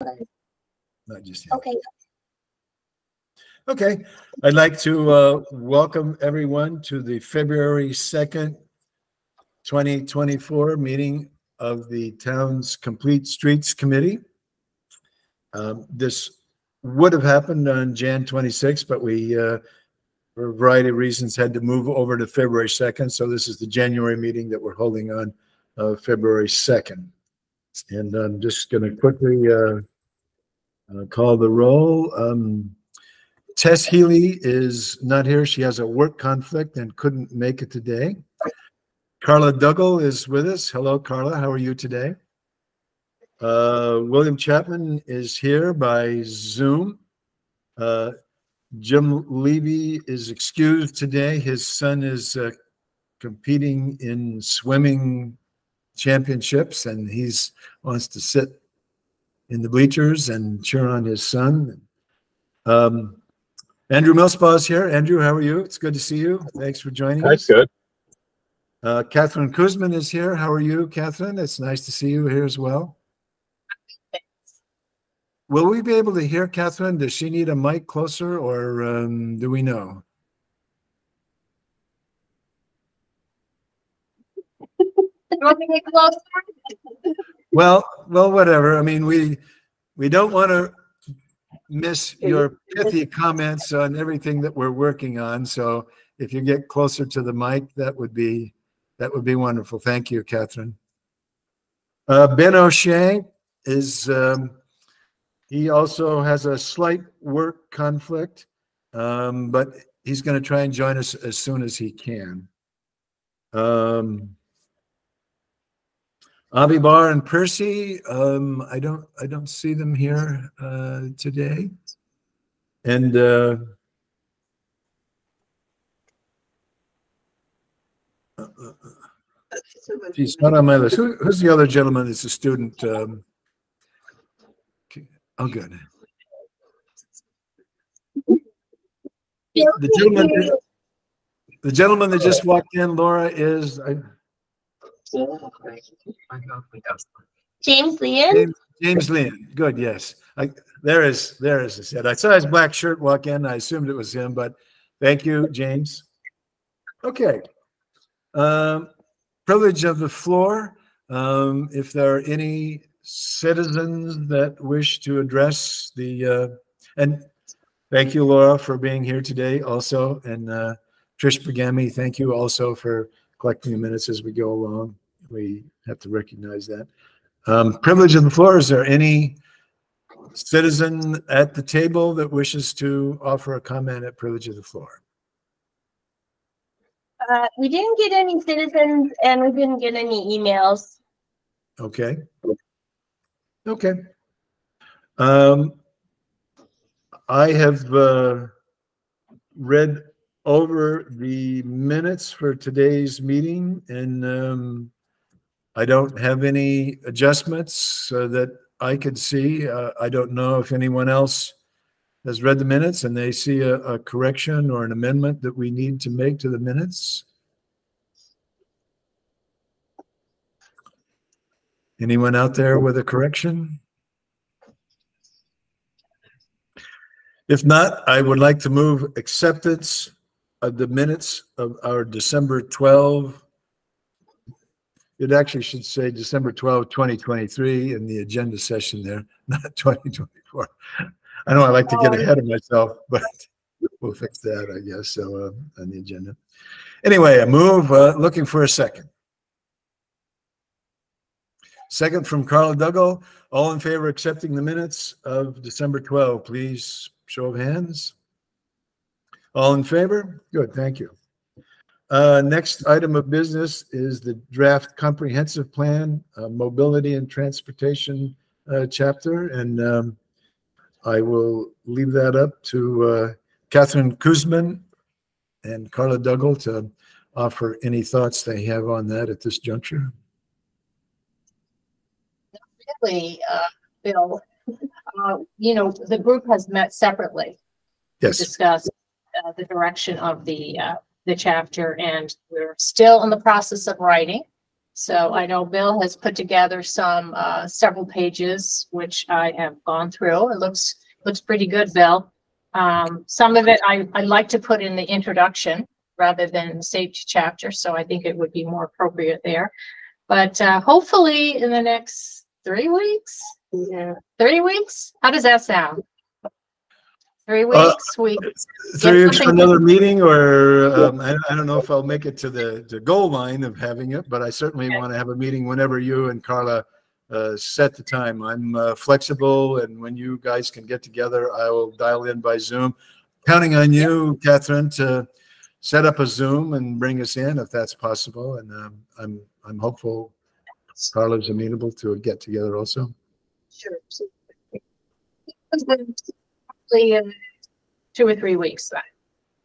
Not just yet. Okay. Okay. I'd like to welcome everyone to the February 2nd, 2024 meeting of the town's Complete Streets Committee. This would have happened on Jan 26th, but we, for a variety of reasons, had to move over to February 2nd. So this is the January meeting that we're holding on February 2nd. And I'm just going to quickly call the roll. Tess Healy is not here. She has a work conflict and couldn't make it today. Carla Duggal is with us. Hello, Carla. How are you today? William Chapman is here by Zoom. Jim Levy is excused today. His son is competing in swimming championships, and he's wants to sit in the bleachers and cheer on his son. Andrew Millspaugh is here. Andrew, how are you? It's good to see you. Thanks for joining us. Good. Catherine Kuzman is here. How are you, Catherine? It's nice to see you here as well. Will we be able to hear Catherine? Does she need a mic closer, or do we know? You want me to get closer? Well, whatever. I mean, we don't want to miss your pithy comments on everything that we're working on. So if you get closer to the mic, that would be wonderful. Thank you, Catherine. Ben O'Shea is he also has a slight work conflict, but he's going to try and join us as soon as he can. Avi Bar and Percy, I don't see them here today. And he's not on my list. Who's the other gentleman that's a student? Oh, good. The gentleman that just walked in, Laura, is James Leon. James Leon. Good, yes. There is his head. I saw his black shirt walk in. I assumed it was him, but thank you, James. Okay. Privilege of the floor. If there are any citizens that wish to address the and thank you, Laura, for being here today also, and Trish Pagami, thank you also for collecting the minutes as we go along. We have to recognize that. Privilege of the floor. Is there any citizen at the table that wishes to offer a comment at privilege of the floor? We didn't get any citizens, and we didn't get any emails. Okay. Okay. I have read over the minutes for today's meeting, and I don't have any adjustments that I could see. I don't know if anyone else has read the minutes and they see a correction or an amendment that we need to make to the minutes. Anyone out there with a correction? If not, I would like to move acceptance of the minutes of our December 12. It actually should say December 12, 2023 in the agenda session there, not 2024. I know I like to get ahead of myself, but we'll fix that, I guess, so on the agenda. Anyway, I move, looking for a second. Second from Carla Duggal. All in favor of accepting the minutes of December 12, please show of hands. All in favor? Good, thank you. Next item of business is the draft comprehensive plan, mobility and transportation chapter, and I will leave that up to Catherine Kuzman and Carla Duggal to offer any thoughts they have on that at this juncture. Really, Bill, you know, the group has met separately to discuss the direction of the chapter, and we're still in the process of writing. So I know Bill has put together some, several pages, which I have gone through. It looks pretty good, Bill. Some of it I like to put in the introduction rather than the safety chapter. So I think it would be more appropriate there. But hopefully in the next 3 weeks, 3 weeks. How does that sound? 3 weeks. 3 weeks for another meeting, or I don't know if I'll make it to the goal line of having it, but I certainly want to have a meeting whenever you and Carla set the time. I'm flexible, and when you guys can get together, I will dial in by Zoom. Counting on you, Catherine, to set up a Zoom and bring us in if that's possible. And I'm hopeful Carla's amenable to a get together also. Sure. 2 or 3 weeks then.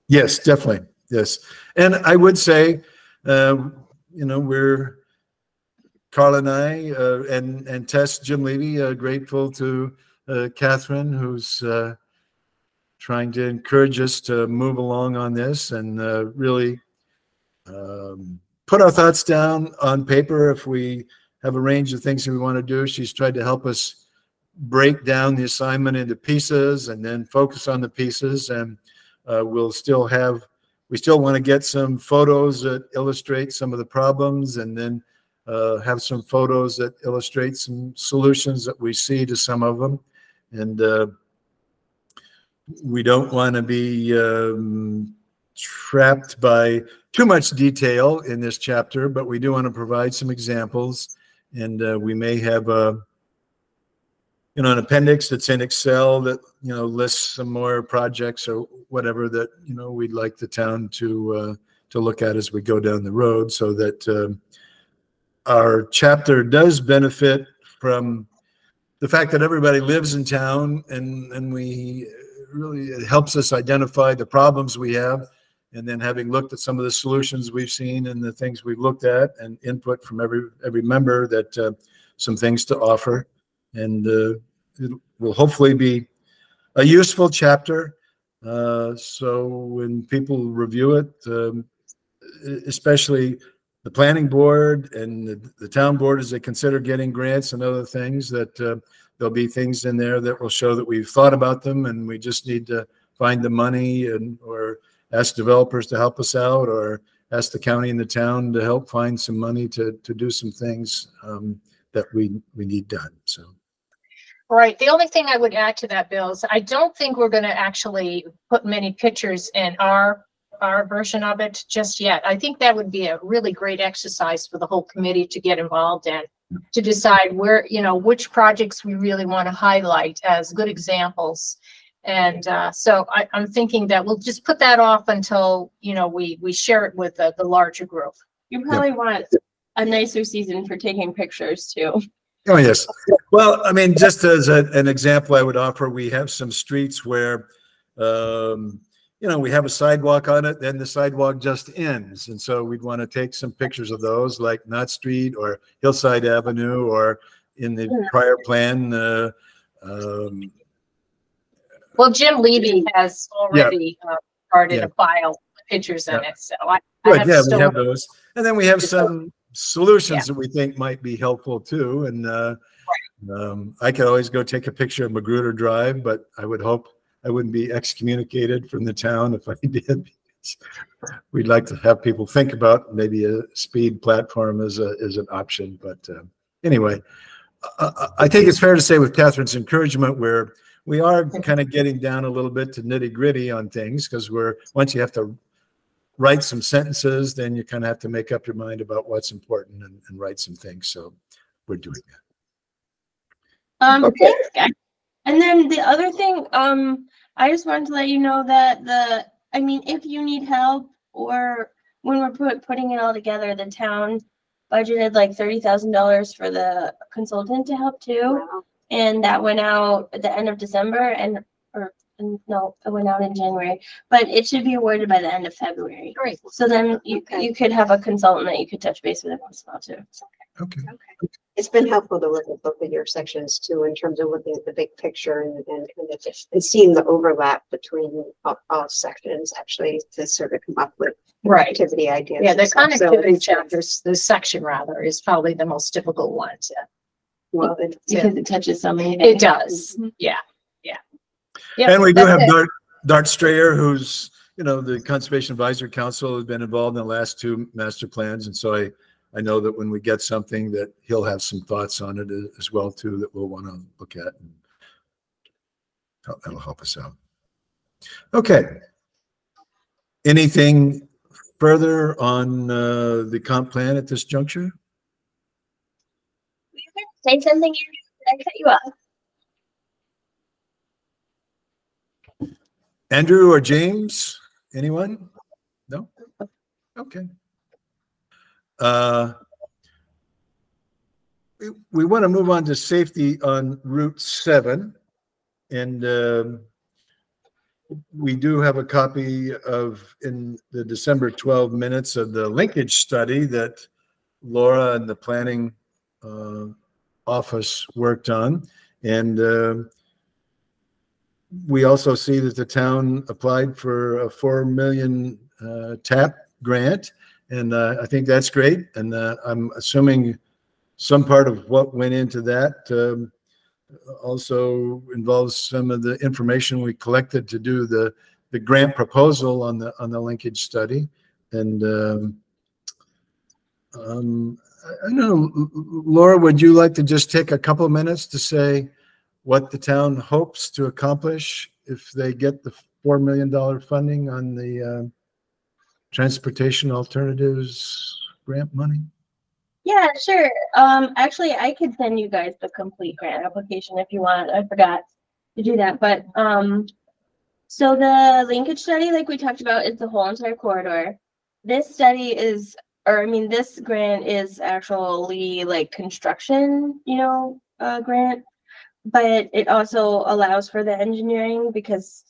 Yes, definitely. Yes. And I would say, we're, Carla and I, and Tess, Jim Levy, grateful to Catherine, who's trying to encourage us to move along on this and really put our thoughts down on paper. If we have a range of things that we want to do, she's tried to help us break down the assignment into pieces and then focus on the pieces. And we still want to get some photos that illustrate some of the problems, and then have some photos that illustrate some solutions that we see to some of them. And we don't want to be trapped by too much detail in this chapter, but we do want to provide some examples. And we may have an appendix that's in Excel that, lists some more projects or whatever that, we'd like the town to look at as we go down the road, so that our chapter does benefit from the fact that everybody lives in town, and we really, it helps us identify the problems we have. And then, having looked at some of the solutions we've seen and the things we've looked at, and input from every member, that some things to offer. And it will hopefully be a useful chapter. So when people review it, especially the planning board and the town board, as they consider getting grants and other things, that there'll be things in there that will show that we've thought about them, and we just need to find the money, or ask developers to help us out, or ask the county and the town to help find some money to do some things that we need done. So. Right. The only thing I would add to that, Bill, is I don't think we're going to actually put many pictures in our version of it just yet. I think that would be a really great exercise for the whole committee to get involved in, to decide where, which projects we really want to highlight as good examples. And so I'm thinking that we'll just put that off until, we share it with the larger group. You probably want a nicer season for taking pictures too. Oh, yes. Well, I mean, just as an example I would offer, we have some streets where, we have a sidewalk on it, then the sidewalk just ends. And so we'd want to take some pictures of those, like Knott Street or Hillside Avenue, or in the prior plan. Well, Jim Levy has already started a file with pictures in it. So we have those. And then we have some solutions that we think might be helpful too. And I could always go take a picture of Magruder Drive, but I would hope I wouldn't be excommunicated from the town if I did. We'd like to have people think about maybe a speed platform as an option. But anyway, I think it's fair to say, with Catherine's encouragement, we are kind of getting down a little bit to nitty gritty on things, because once you have to write some sentences, then you kind of have to make up your mind about what's important and write some things. So we're doing that. Thanks, guys. And then the other thing, I just wanted to let you know that if you need help, or when we're putting it all together, the town budgeted like $30,000 for the consultant to help too. Wow. And that went out at the end of December, no, it went out in January, but it should be awarded by the end of February. Great. So then you could have a consultant that you could touch base with once in a while too. Okay. It's been helpful to look at both of your sections too, in terms of looking at the big picture and seeing the overlap between all sections actually to sort of come up with Right. activity ideas. Yeah, the and stuff. So connectivity it's- chapters, the section rather, is probably the most difficult one to. Well, Because it touches so many. It things. does. Yeah. Yeah. And we do that's have it. Dart Strayer, who's, the Conservation Advisory Council, has been involved in the last 2 master plans. And so I know that when we get something that he'll have some thoughts on it as well too, that we'll want to look at. And that'll help us out. Okay. Anything further on the comp plan at this juncture? Say something, Andrew. Did I cut you off? Andrew or James? Anyone? No? Okay. We want to move on to safety on Route 7. And we do have a copy in the December 12 minutes of the linkage study that Laura and the planning office worked on. And we also see that the town applied for a 4 million TAP grant, and I think that's great. And I'm assuming some part of what went into that also involves some of the information we collected to do the grant proposal on the linkage study. And I don't know, Laura, would you like to just take a couple of minutes to say what the town hopes to accomplish if they get the $4 million funding on the transportation alternatives grant money? Yeah, sure. Actually, I could send you guys the complete grant application if you want. I forgot to do that. But so the linkage study, like we talked about, is the whole entire corridor. This study is, this grant is actually like construction, grant. But it also allows for the engineering because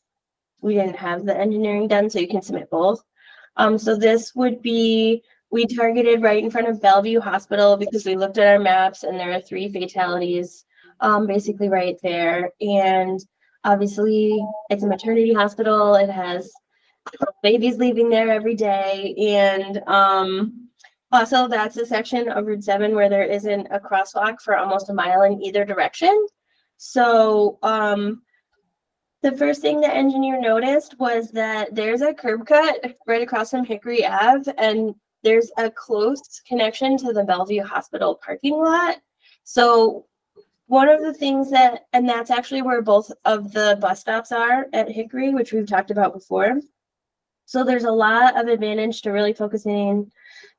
we didn't have the engineering done, so you can submit both. So this would be, we targeted right in front of Bellevue Hospital because we looked at our maps and there are 3 fatalities basically right there. And obviously it's a maternity hospital. It has babies leaving there every day. And also that's a section of Route 7 where there isn't a crosswalk for almost a mile in either direction. So the first thing the engineer noticed was that there's a curb cut right across from Hickory Ave, and there's a close connection to the Bellevue Hospital parking lot. So one of the things and that's actually where both of the bus stops are at Hickory, which we've talked about before. So there's a lot of advantage to really focusing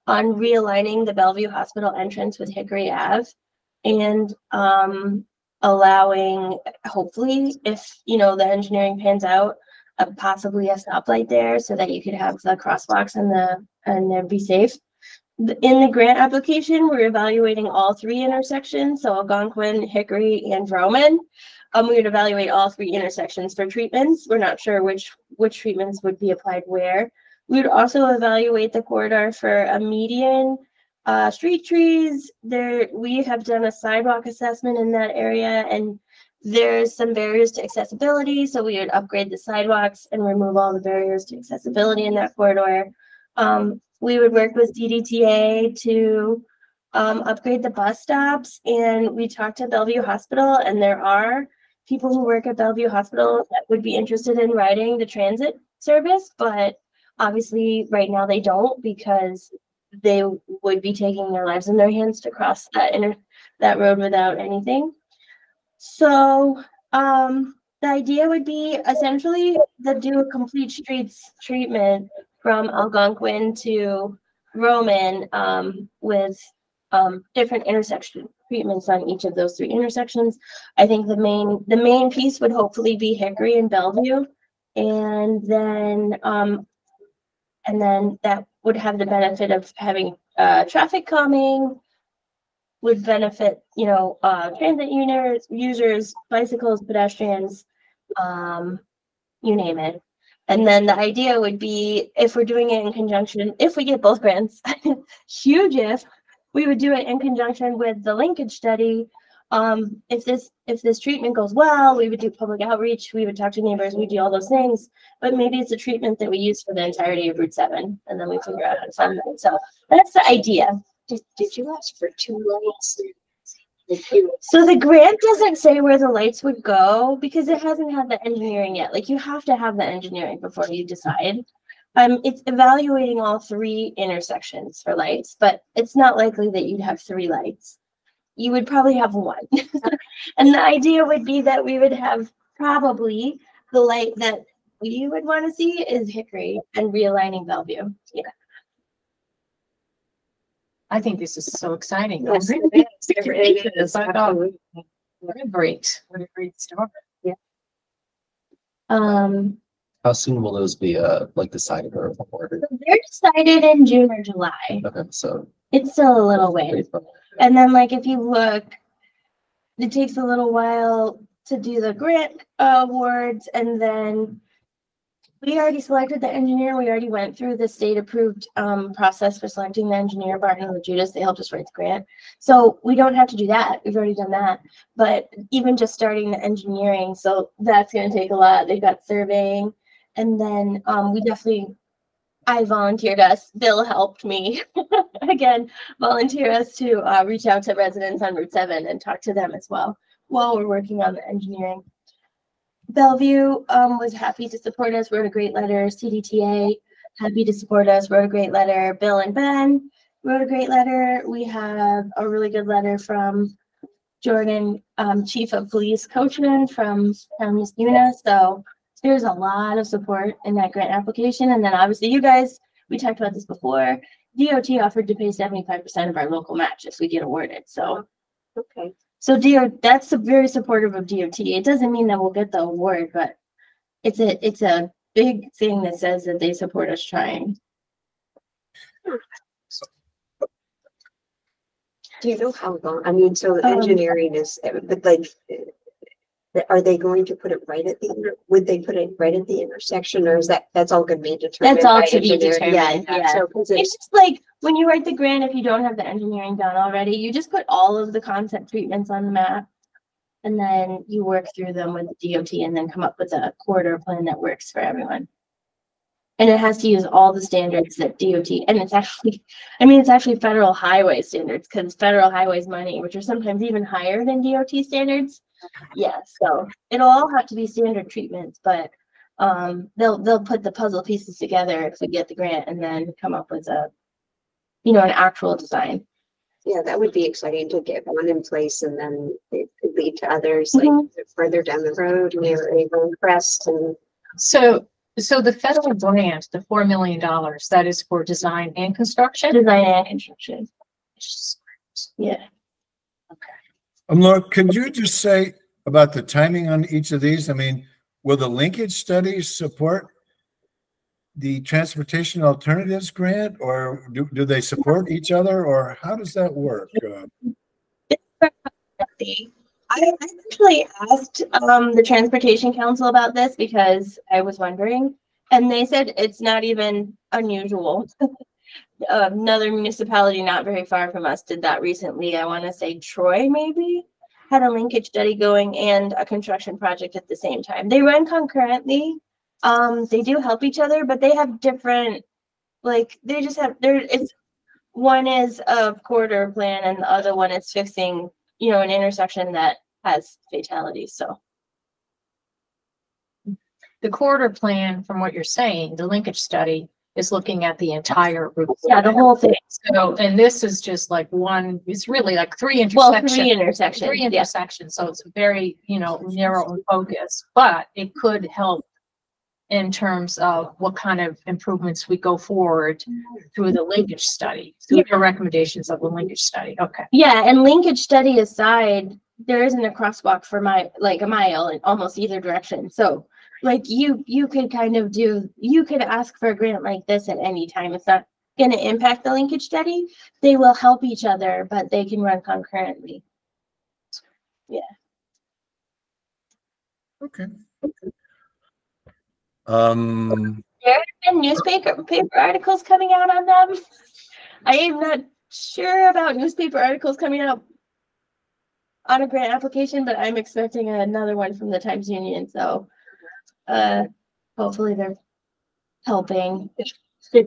on realigning the Bellevue Hospital entrance with Hickory Ave and allowing, hopefully, if the engineering pans out, possibly a stoplight there so that you could have the crosswalks and then be safe. In the grant application, we're evaluating all 3 intersections, so Algonquin, Hickory, and Vroman. We would evaluate all 3 intersections for treatments. We're not sure which treatments would be applied where. We would also evaluate the corridor for a median. Street trees, we have done a sidewalk assessment in that area, and there's some barriers to accessibility, so we would upgrade the sidewalks and remove all the barriers to accessibility in that corridor. We would work with DDTA to upgrade the bus stops, and we talked to Bellevue Hospital, and there are people who work at Bellevue Hospital that would be interested in riding the transit service, but obviously right now they don't because they would be taking their lives in their hands to cross that road without anything. So the idea would be essentially to do a complete streets treatment from Algonquin to Roman with different intersection treatments on each of those 3 intersections. I think the main piece would hopefully be Hickory and Bellevue, and then that would have the benefit of having traffic calming, would benefit, transit users, bicycles, pedestrians, you name it. And then the idea would be, if we're doing it in conjunction, if we get both grants, huge if, we would do it in conjunction with the linkage study. If this treatment goes well, we would do public outreach, we would talk to neighbors, we do all those things, but maybe it's a treatment that we use for the entirety of Route 7, and then we figure out how to fund it. So that's the idea. Did you ask for 2 lights? So the grant doesn't say where the lights would go because it hasn't had the engineering yet. Like, you have to have the engineering before you decide. It's evaluating all 3 intersections for lights, but it's not likely that you'd have 3 lights. You would probably have 1. And the idea would be that we would have probably the light that we would want to see is Hickory and realigning Bellevue. Yeah. I think this is so exciting. Yes, It it is. really It is, I thought, absolutely. what a great story. How soon will those be like decided or awarded? They're decided in June or July. Okay, so It's still a little ways. And then, like, if you look, it takes a little while to do the grant awards, and then we already selected the engineer. We already went through the state approved process for selecting the engineer, Barton and Judas. They helped us write the grant. So we don't have to do that. We've already done that. But even just starting the engineering, so that's going to take a lot. They've got surveying. And then I volunteered us. Bill helped me again, volunteer us to reach out to residents on Route 7 and talk to them as well while we're working on the engineering. Bellevue was happy to support us, wrote a great letter. CDTA, happy to support us, wrote a great letter. Bill and Ben wrote a great letter. We have a really good letter from Jordan, Chief of Police Coachman from Miss Una. So there's a lot of support in that grant application. And then obviously you guys, we talked about this before, DOT offered to pay 75% of our local match if we get awarded. So Okay. so that's very supportive of DOT. It doesn't mean that we'll get the award, but it's a big thing that says that they support us trying. Do you know how long? I mean, so the engineering is, but like, are they going to put it right at would they put it right at the intersection, or is that's all going to be determined? That's all by to be engineering? determined. Yeah. So, 'cause It's just like when you write the grant, if you don't have the engineering done already, you just put all of the concept treatments on the map, and then you work through them with the DOT and then come up with a corridor plan that works for everyone. And it has to use all the standards that DOT, and it's actually federal highway standards, because federal highways money, which are sometimes even higher than DOT standards. Yeah, so it'll all have to be standard treatments, but they'll put the puzzle pieces together if we get the grant and then come up with an actual design. yeah, that would be exciting to get one in place, and then it could lead to others like further down the road near Avon Crest. And So the federal grant, the $4 million, that is for design and construction? Design and construction. Yeah. Laura, could you just say about the timing on each of these? I mean, will the linkage studies support the transportation alternatives grant, or do they support each other, or how does that work? I actually asked the Transportation Council about this because I was wondering, and they said it's not even unusual. Another municipality not very far from us did that recently. I want to say Troy maybe had a linkage study going and a construction project at the same time. They run concurrently. They do help each other, but they have different, one is a corridor plan and the other one is fixing, an intersection that has fatalities. So The corridor plan, from what you're saying, the linkage study is looking at the entire route. yeah, the whole thing. So, and this is just like one, it's really like three Well, intersections. three intersections. Three Yeah. intersections, so it's very, narrow and focused, but it could help in terms of what kind of improvements we go forward through the linkage study, through your recommendations of the linkage study. Okay. Yeah, and linkage study aside, there isn't a crosswalk for a mile in almost either direction. So you could you could ask for a grant like this at any time. It's not going to impact the linkage study. They will help each other, but they can run concurrently. Yeah. Okay. There have been newspaper articles coming out on them. I am not sure about newspaper articles coming out on a grant application, but I'm expecting another one from the Times Union. So hopefully they're helping. Yeah,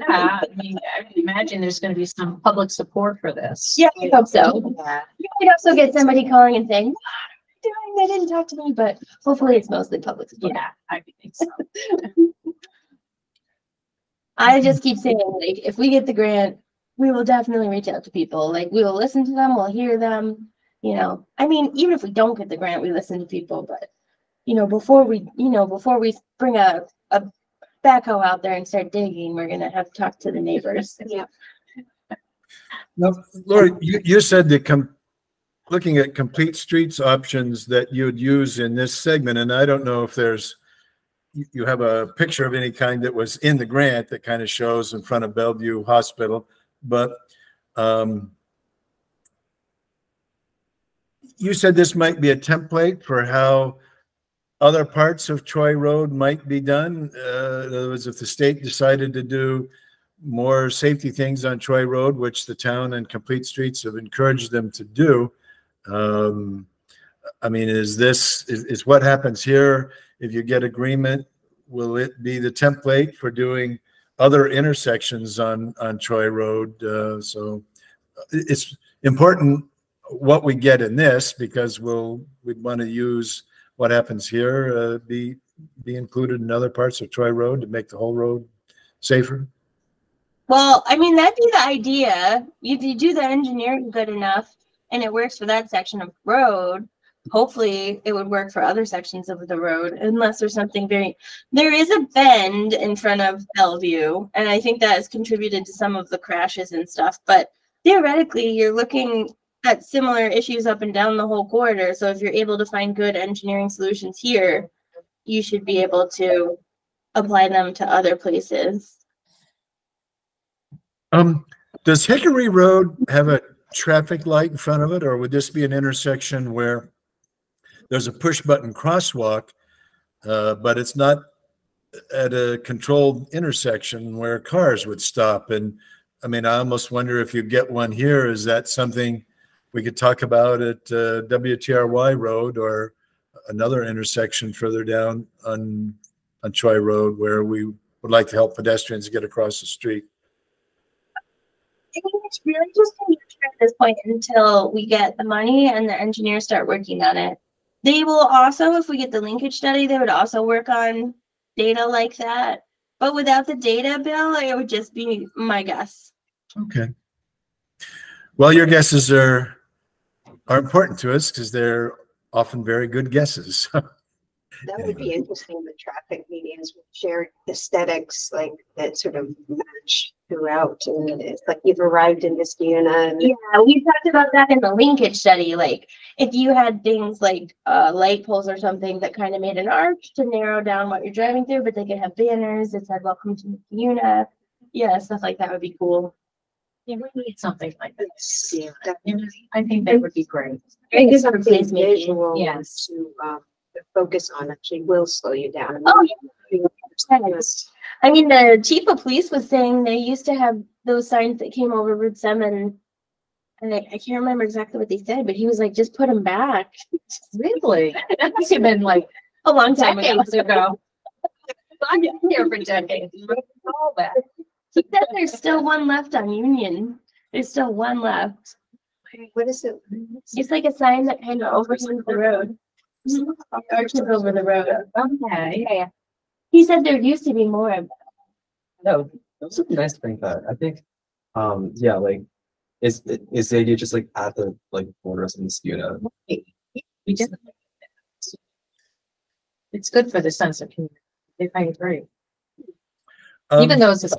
I mean, I can imagine there's going to be some public support for this. Yeah, I hope so. Yeah. You might also get somebody calling and saying, "What are you doing? They didn't talk to me," but hopefully it's mostly public support. Yeah, I think so. I just keep saying, like, if we get the grant, we will definitely reach out to people. Like, we will listen to them, we'll hear them. You know, I mean, even if we don't get the grant, we listen to people. But before we bring a backhoe out there and start digging, we're gonna have to talk to the neighbors. Yeah. Now, Lori, you said that looking at complete streets options that you would use in this segment, and I don't know if you have a picture of any kind that was in the grant that kind of shows in front of Bellevue Hospital, but you said this might be a template for how other parts of Troy Road might be done. In other words, if the state decided to do more safety things on Troy Road, which the town and Complete Streets have encouraged them to do. I mean, is what happens here, if you get agreement, will it be the template for doing other intersections on Troy Road? So it's important what we get in this, because we'd want to use what happens here be included in other parts of Troy Road to make the whole road safer. Well, I mean, that'd be the idea. If you do the engineering good enough and it works for that section of road, hopefully it would work for other sections of the road, unless there's something there is a bend in front of Bellevue, and I think that has contributed to some of the crashes and stuff, but theoretically you're looking at similar issues up and down the whole corridor. So if you're able to find good engineering solutions here, you should be able to apply them to other places. Does Hickory Road have a traffic light in front of it, or would this be an intersection where there's a push button crosswalk, but it's not at a controlled intersection where cars would stop? And I mean, I almost wonder if you get one here, is that something we could talk about at WTRY Road or another intersection further down on Troy Road where we would like to help pedestrians get across the street? I think it's really just conjecture at this point until we get the money and the engineers start working on it. They will also, if we get the linkage study, they would also work on data like that. But without the data, Bill, it would just be my guess. Okay. Well, your guesses are important to us because they're often very good guesses. That would be interesting, the traffic medians with shared aesthetics, like that sort of match throughout. And it's like you've arrived in Niskayuna. And yeah, we talked about that in the linkage study. Like if you had things like light poles or something that kind of made an arch to narrow down what you're driving through, but they could have banners that said "Welcome to Niskayuna." Yeah, stuff like that would be cool. Yeah, we need something like this. yeah, I think that would be great. I guess something place making. visual Yes. to focus on actually will slow you down. Oh, yeah. I mean, the chief of police was saying they used to have those signs that came over Route 7, and I can't remember exactly what they said, but he was like, just put them back. Really? That must have been like A long time ago. decades ago. I've been here for decades. All that. He said there's still one left on Union. There's still one left. What is it? It's like a sign that kind of overhangs the road. Arches over the road. Okay. Yeah. He said there used to be more of that. No, those would be nice to bring that. I think, yeah, like, is the idea just like at the borders of Niskayuna? We just, it's good for the sense of community. I agree. Even though it's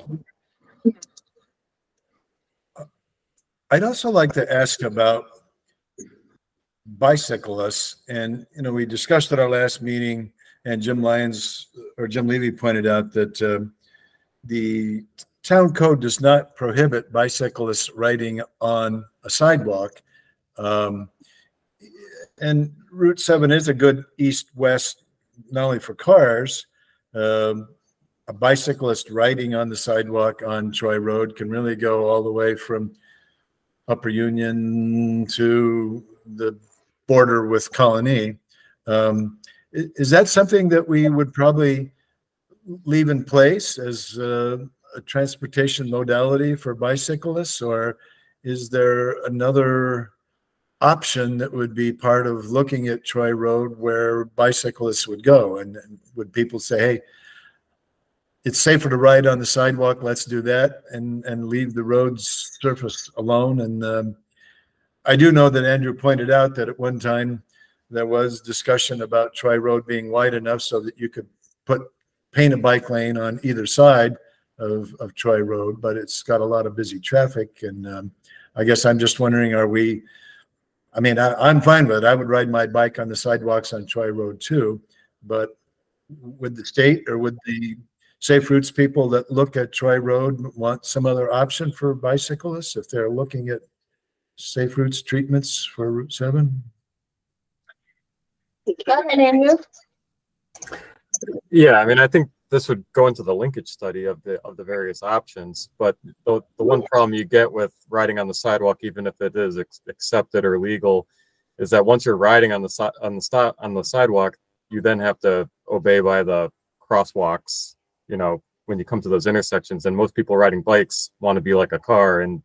I'd also like to ask about bicyclists, and we discussed at our last meeting, and Jim Levy pointed out that the town code does not prohibit bicyclists riding on a sidewalk, and Route 7 is a good east-west, not only for cars. A bicyclist riding on the sidewalk on Troy Road can really go all the way from Upper Union to the border with Colony. Is that something that we would probably leave in place as a transportation modality for bicyclists, or is there another option that would be part of looking at Troy Road where bicyclists would go? And would people say, hey, it's safer to ride on the sidewalk, let's do that, and leave the road's surface alone? And I do know that Andrew pointed out that at one time there was discussion about Troy Road being wide enough so that you could paint a bike lane on either side of Troy Road, but it's got a lot of busy traffic. And I guess I'm just wondering, I'm fine with it. I would ride my bike on the sidewalks on Troy Road too, but would the state or would the Safe Routes people that look at Troy Road want some other option for bicyclists if they're looking at Safe Routes treatments for Route 7? Go ahead, Andrew. Yeah, I mean, I think this would go into the linkage study of the various options. But the one problem you get with riding on the sidewalk, even if it is accepted or legal, is that once you're riding on the sidewalk, you then have to obey by the crosswalks. You know, when you come to those intersections, and most people riding bikes want to be like a car and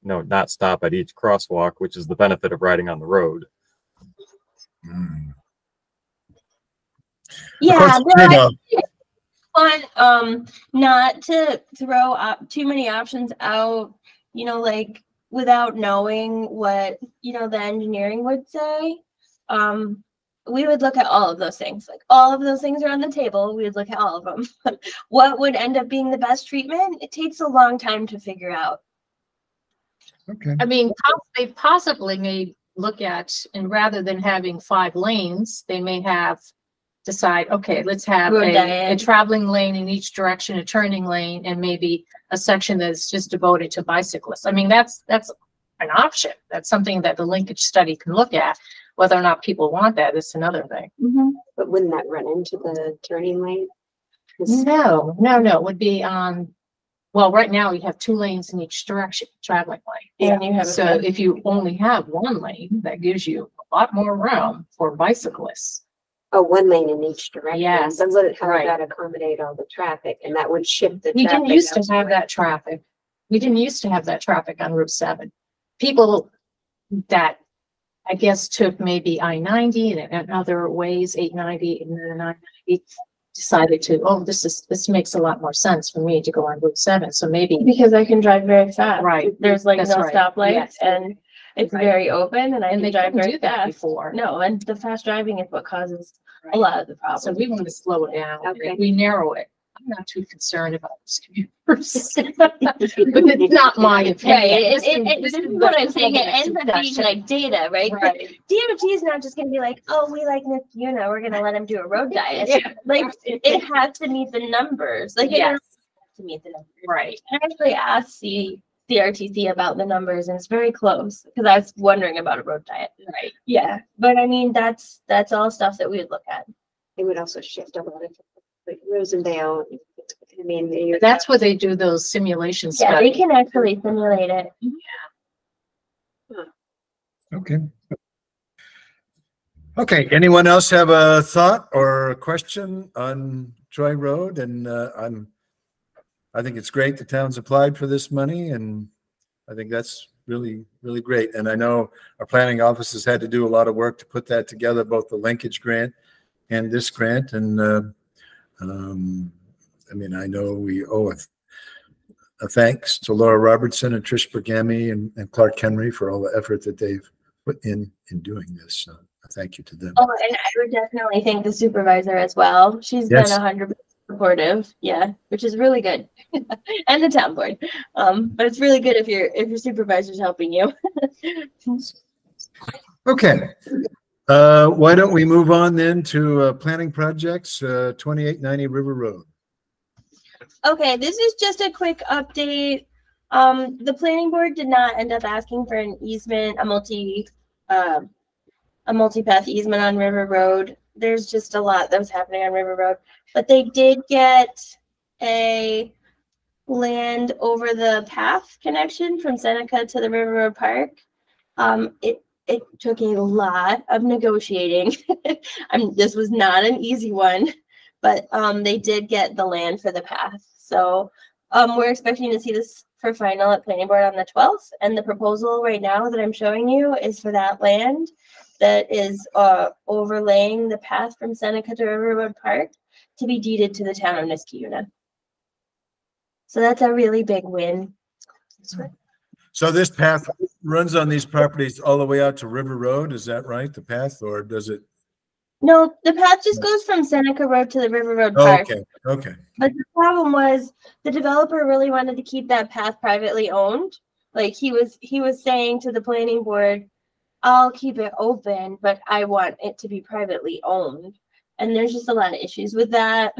not stop at each crosswalk, which is the benefit of riding on the road. Yeah, fun not to throw up too many options out, like without knowing what the engineering would say. We would look at all of those things. Like, all of those things are on the table. We would look at all of them. What would end up being the best treatment? It takes a long time to figure out. Okay. I mean, they possibly may look at, and rather than having 5 lanes, they may decide, okay, let's have a traveling lane in each direction, a turning lane, and maybe a section that's just devoted to bicyclists. I mean, that's an option. That's something that the linkage study can look at. Whether or not people want that is another thing. Mm-hmm. But wouldn't that run into the turning lane? No, it would be on, well, right now we have 2 lanes in each direction, traveling lane. And you have So if you only have 1 lane, that gives you a lot more room for bicyclists. Oh, 1 lane in each direction. Yes, But how right. would that accommodate all the traffic? And that would shift the We traffic. didn't used to elsewhere. have that traffic. We didn't used to have that traffic on Route 7. People that I guess took maybe I-90 and other ways, 890 and then 990, decided to, this makes a lot more sense for me to go on Route 7. So maybe Because I can drive very fast. Right. There's like That's no right. stoplights, Yes. and it's Right. very open, and I and can they drive couldn't very do that fast. before. No, and the fast driving is what causes Right. a lot of the So problems. we want to slow it down. Okay. We narrow it. I'm not too concerned about this commuters. But it's not my opinion. Right, this is what I'm saying. It ends up being like data, right? But Right. DOT is not just going to be like, oh, we like Nick Yuna, we're going to let him do a road diet. Yeah. Like, it has to meet the numbers. Like, it Yes. has to meet the numbers. Right. I actually asked the CRTC about the numbers, and it's very close because I was wondering about a road diet. Right. Yeah, but I mean, that's all stuff that we would look at. It would also shift a lot of, like Rosendale. I mean, That's where they do those simulation Yeah, they studies. can actually simulate it. Okay. Okay, anyone else have a thought or a question on Troy Road? And I think it's great the town's applied for this money, and I think that's really, really great. And I know our planning office has had to do a lot of work to put that together, both the linkage grant and this grant. And I mean, I know we owe a thanks to Laura Robertson and Trish Bergami and Clark Henry for all the effort that they've put in doing this. So thank you to them. Oh, and I would definitely thank the supervisor as well. She's Yes. been 100% supportive. Yeah, which is really good. And the town board. But it's really good if your supervisor's helping you. Okay. Why don't we move on then to planning projects, 2890 River Road. Okay, this is just a quick update. The planning board did not end up asking for an easement, a multi-path easement on River Road. There's just a lot that was happening on River Road, but they did get a land over the path connection from Seneca to the River Road Park. It took a lot of negotiating. This was not an easy one, but they did get the land for the path. So we're expecting to see this for final at planning board on the 12th. And the proposal right now that I'm showing you is for that land that is overlaying the path from Seneca to River Road Park to be deeded to the town of Niskayuna. So that's a really big win. So this path runs on these properties all the way out to River Road, is that right, the path, or does it? No, the path just goes from Seneca Road to the River Road Oh, Park. okay. But the problem was the developer really wanted to keep that path privately owned. Like he was saying to the planning board, I'll keep it open, but I want it to be privately owned. And there's just a lot of issues with that.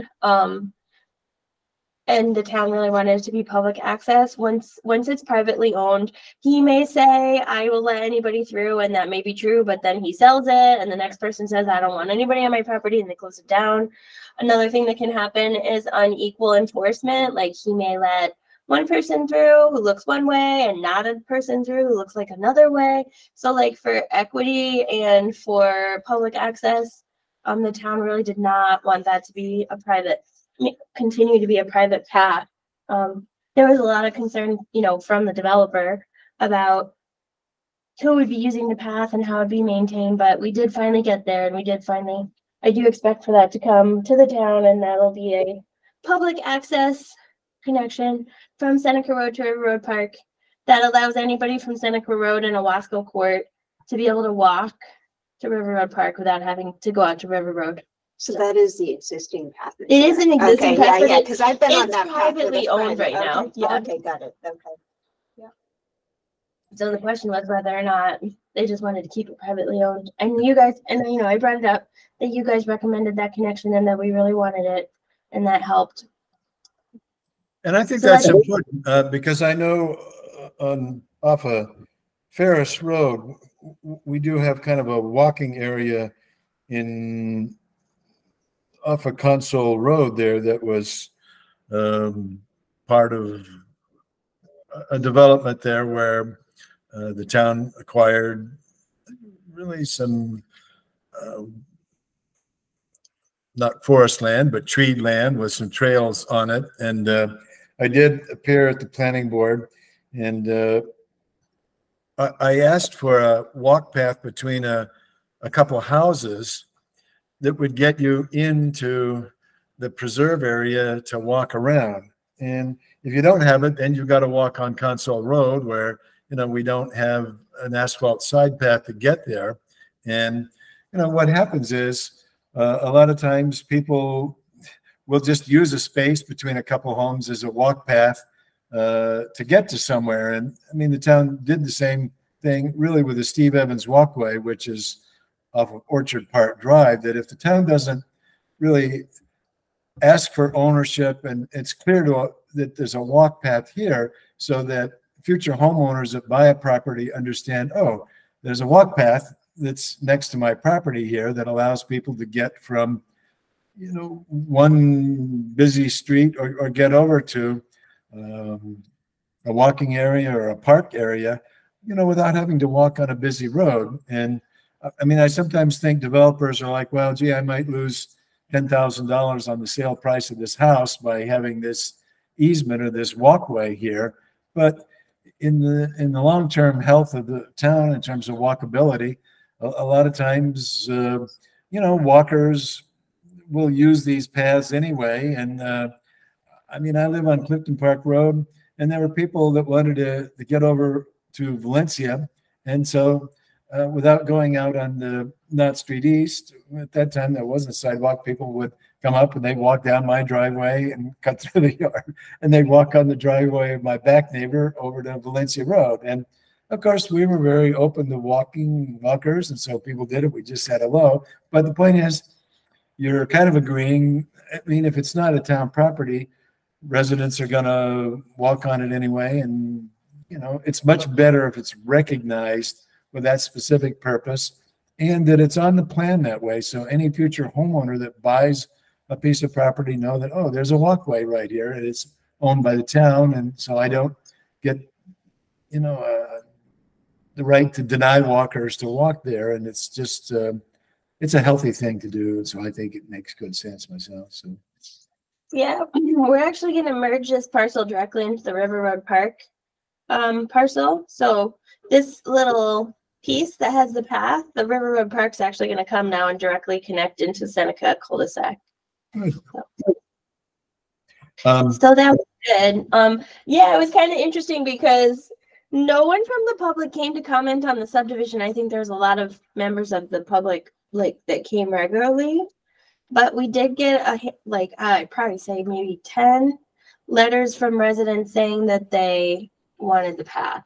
And the town really wanted it to be public access. Once it's privately owned, he may say, I will let anybody through, and that may be true, but then he sells it, and the next person says, I don't want anybody on my property, and they close it down. Another thing that can happen is unequal enforcement. Like he may let one person through who looks one way and not a person through who looks like another way. So like for equity and for public access, the town really did not want that to be a continue to be a private path. There was a lot of concern, from the developer about who would be using the path and how it'd be maintained, but we did finally get there, and I do expect for that to come to the town, and that'll be a public access connection from Seneca Road to River Road Park that allows anybody from Seneca Road and Owasco Court to be able to walk to River Road Park without having to go out to River Road. So that is the existing path. It is an existing Okay, path, but yeah, because I've been on it's that path. privately owned right now. Okay, Yeah. okay, got it, okay. So the question was whether or not they just wanted to keep it privately owned. And you guys, and I brought it up that you guys recommended that connection and that we really wanted it, and that helped. And I think So that's important because I know off of Ferris Road, we do have kind of a walking area off of Console Road there that was part of a development there where the town acquired really some not forest land, but treed land with some trails on it. And I did appear at the planning board, and I asked for a walk path between a couple of houses that would get you into the preserve area to walk around. And if you don't have it, then you've got to walk on Console Road where, we don't have an asphalt side path to get there. And, what happens is a lot of times people will just use a space between a couple of homes as a walk path to get to somewhere. And I mean, the town did the same thing really with the Steve Evans Walkway, which is off of Orchard Park Drive, that if the town doesn't really ask for ownership and it's clear that there's a walk path here so that future homeowners that buy a property understand, oh, there's a walk path that's next to my property here that allows people to get from, one busy street or get over to a walking area or a park area, without having to walk on a busy road. And I mean, I sometimes think developers are like, well, gee, I might lose $10,000 on the sale price of this house by having this easement or this walkway here. But in the long-term health of the town, in terms of walkability, a lot of times, walkers will use these paths anyway. And I mean, I live on Clifton Park Road, and there were people that wanted to get over to Valencia. And so without going out on the Knott Street East, at that time there wasn't a sidewalk, people would come up and they'd walk down my driveway and cut through the yard, and they'd walk on the driveway of my back neighbor over to Valencia Road. And of course, we were very open to walkers, and so people did it. We just said hello. But the point is, you're kind of agreeing. I mean, if it's not a town property, residents are going to walk on it anyway. And, it's much better if it's recognized with that specific purpose and that it's on the plan that way. So any future homeowner that buys a piece of property know that, oh, there's a walkway right here and it's owned by the town, and so I don't get, you know, the right to deny walkers to walk there, and it's just it's a healthy thing to do, so I think it makes good sense myself. So Yeah, we're actually going to merge this parcel directly into the River Road Park parcel. So this little piece that has the path, the River Road Park's actually going to come now and directly connect into Seneca cul-de-sac. So that was good. Yeah, it was kind of interesting because no one from the public came to comment on the subdivision. I think there's a lot of members of the public like that came regularly, but we did get I'd probably say maybe 10 letters from residents saying that they wanted the path.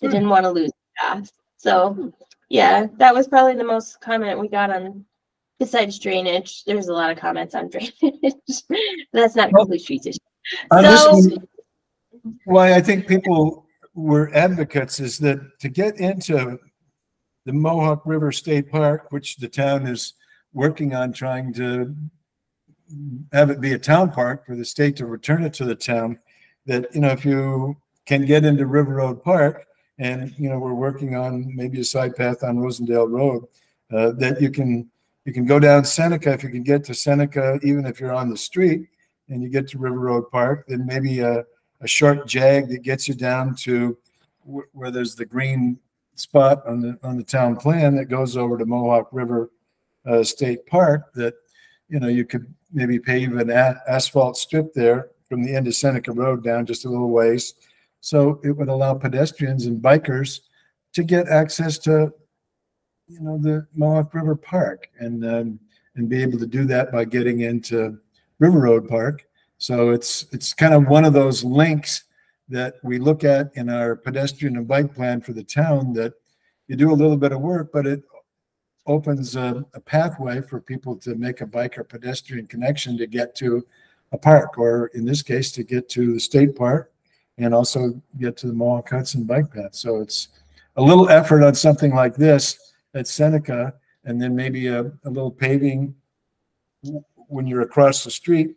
They didn't want to lose the path. So yeah, that was probably the most comment we got on. Besides drainage, there's a lot of comments on drainage. That's not complete streets issue. So why I think people were advocates is that to get into the Mohawk River State Park, which the town is working on trying to have it be a town park for the state to return it to the town, that, you know, if you can get into River Road Park, and, you know, we're working on maybe a side path on Rosendale Road, that you can go down Seneca. If you can get to Seneca, even if you're on the street and you get to River Road Park, then maybe a short jag that gets you down to where there's the green spot on the town plan that goes over to Mohawk River State Park, that, you know, you could maybe pave an asphalt strip there from the end of Seneca Road down just a little ways. So it would allow pedestrians and bikers to get access to, you know, the Mohawk River Park, and be able to do that by getting into River Road Park. So it's kind of one of those links that we look at in our pedestrian and bike plan for the town, that you do a little bit of work, but it opens a pathway for people to make a bike or pedestrian connection to get to a park, or in this case, to get to the state park and also get to the Mohawk Hudson bike path. So it's a little effort on something like this at Seneca, and then maybe a little paving when you're across the street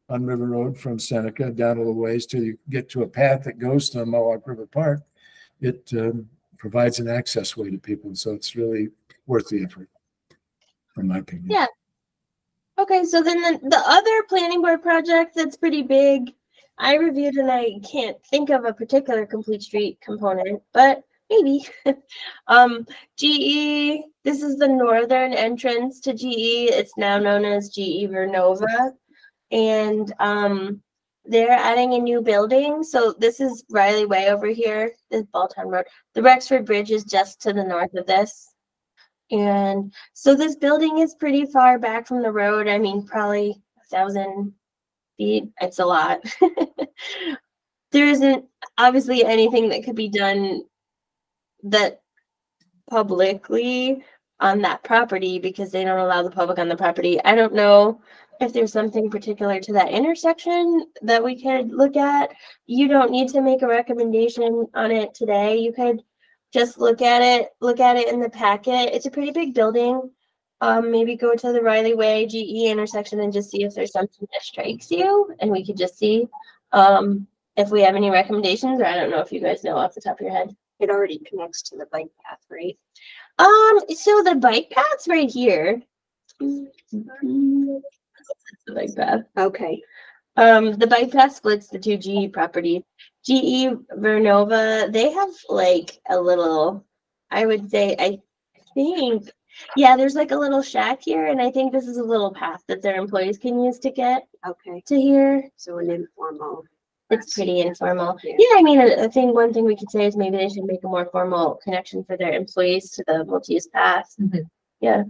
on River Road from Seneca down a little ways till you get to a path that goes to Mohawk River Park. It provides an access way to people, so it's really worth the effort, in my opinion. yeah. Okay, so then the other planning board project that's pretty big, I reviewed and I can't think of a particular complete street component, but maybe. GE, this is the northern entrance to GE. It's now known as GE Vernova. And they're adding a new building. So this is Riley Way over here, this Balltown Road. The Rexford Bridge is just to the north of this. And so this building is pretty far back from the road. I mean, probably 1,000 feet. It's a lot. There isn't obviously anything that could be done that publicly on that property because they don't allow the public on the property. I don't know if there's something particular to that intersection that we could look at. You don't need to make a recommendation on it today. You could just look at it in the packet. It's a pretty big building. Maybe go to the Riley Way GE intersection and just see if there's something that strikes you, and we could just see if we have any recommendations, or I don't know if you guys know off the top of your head. It already connects to the bike path, right? So the bike path's right here. The bike path. Okay. The bike path splits the two GE properties. GE Vernova, they have like a little, I would say, I think, yeah, there's like a little shack here, and I think this is a little path that their employees can use to get to here. So an informal. It's pretty informal. Yeah, I mean, I think one thing we could say is maybe they should make a more formal connection for their employees to the multi-use path. Yeah.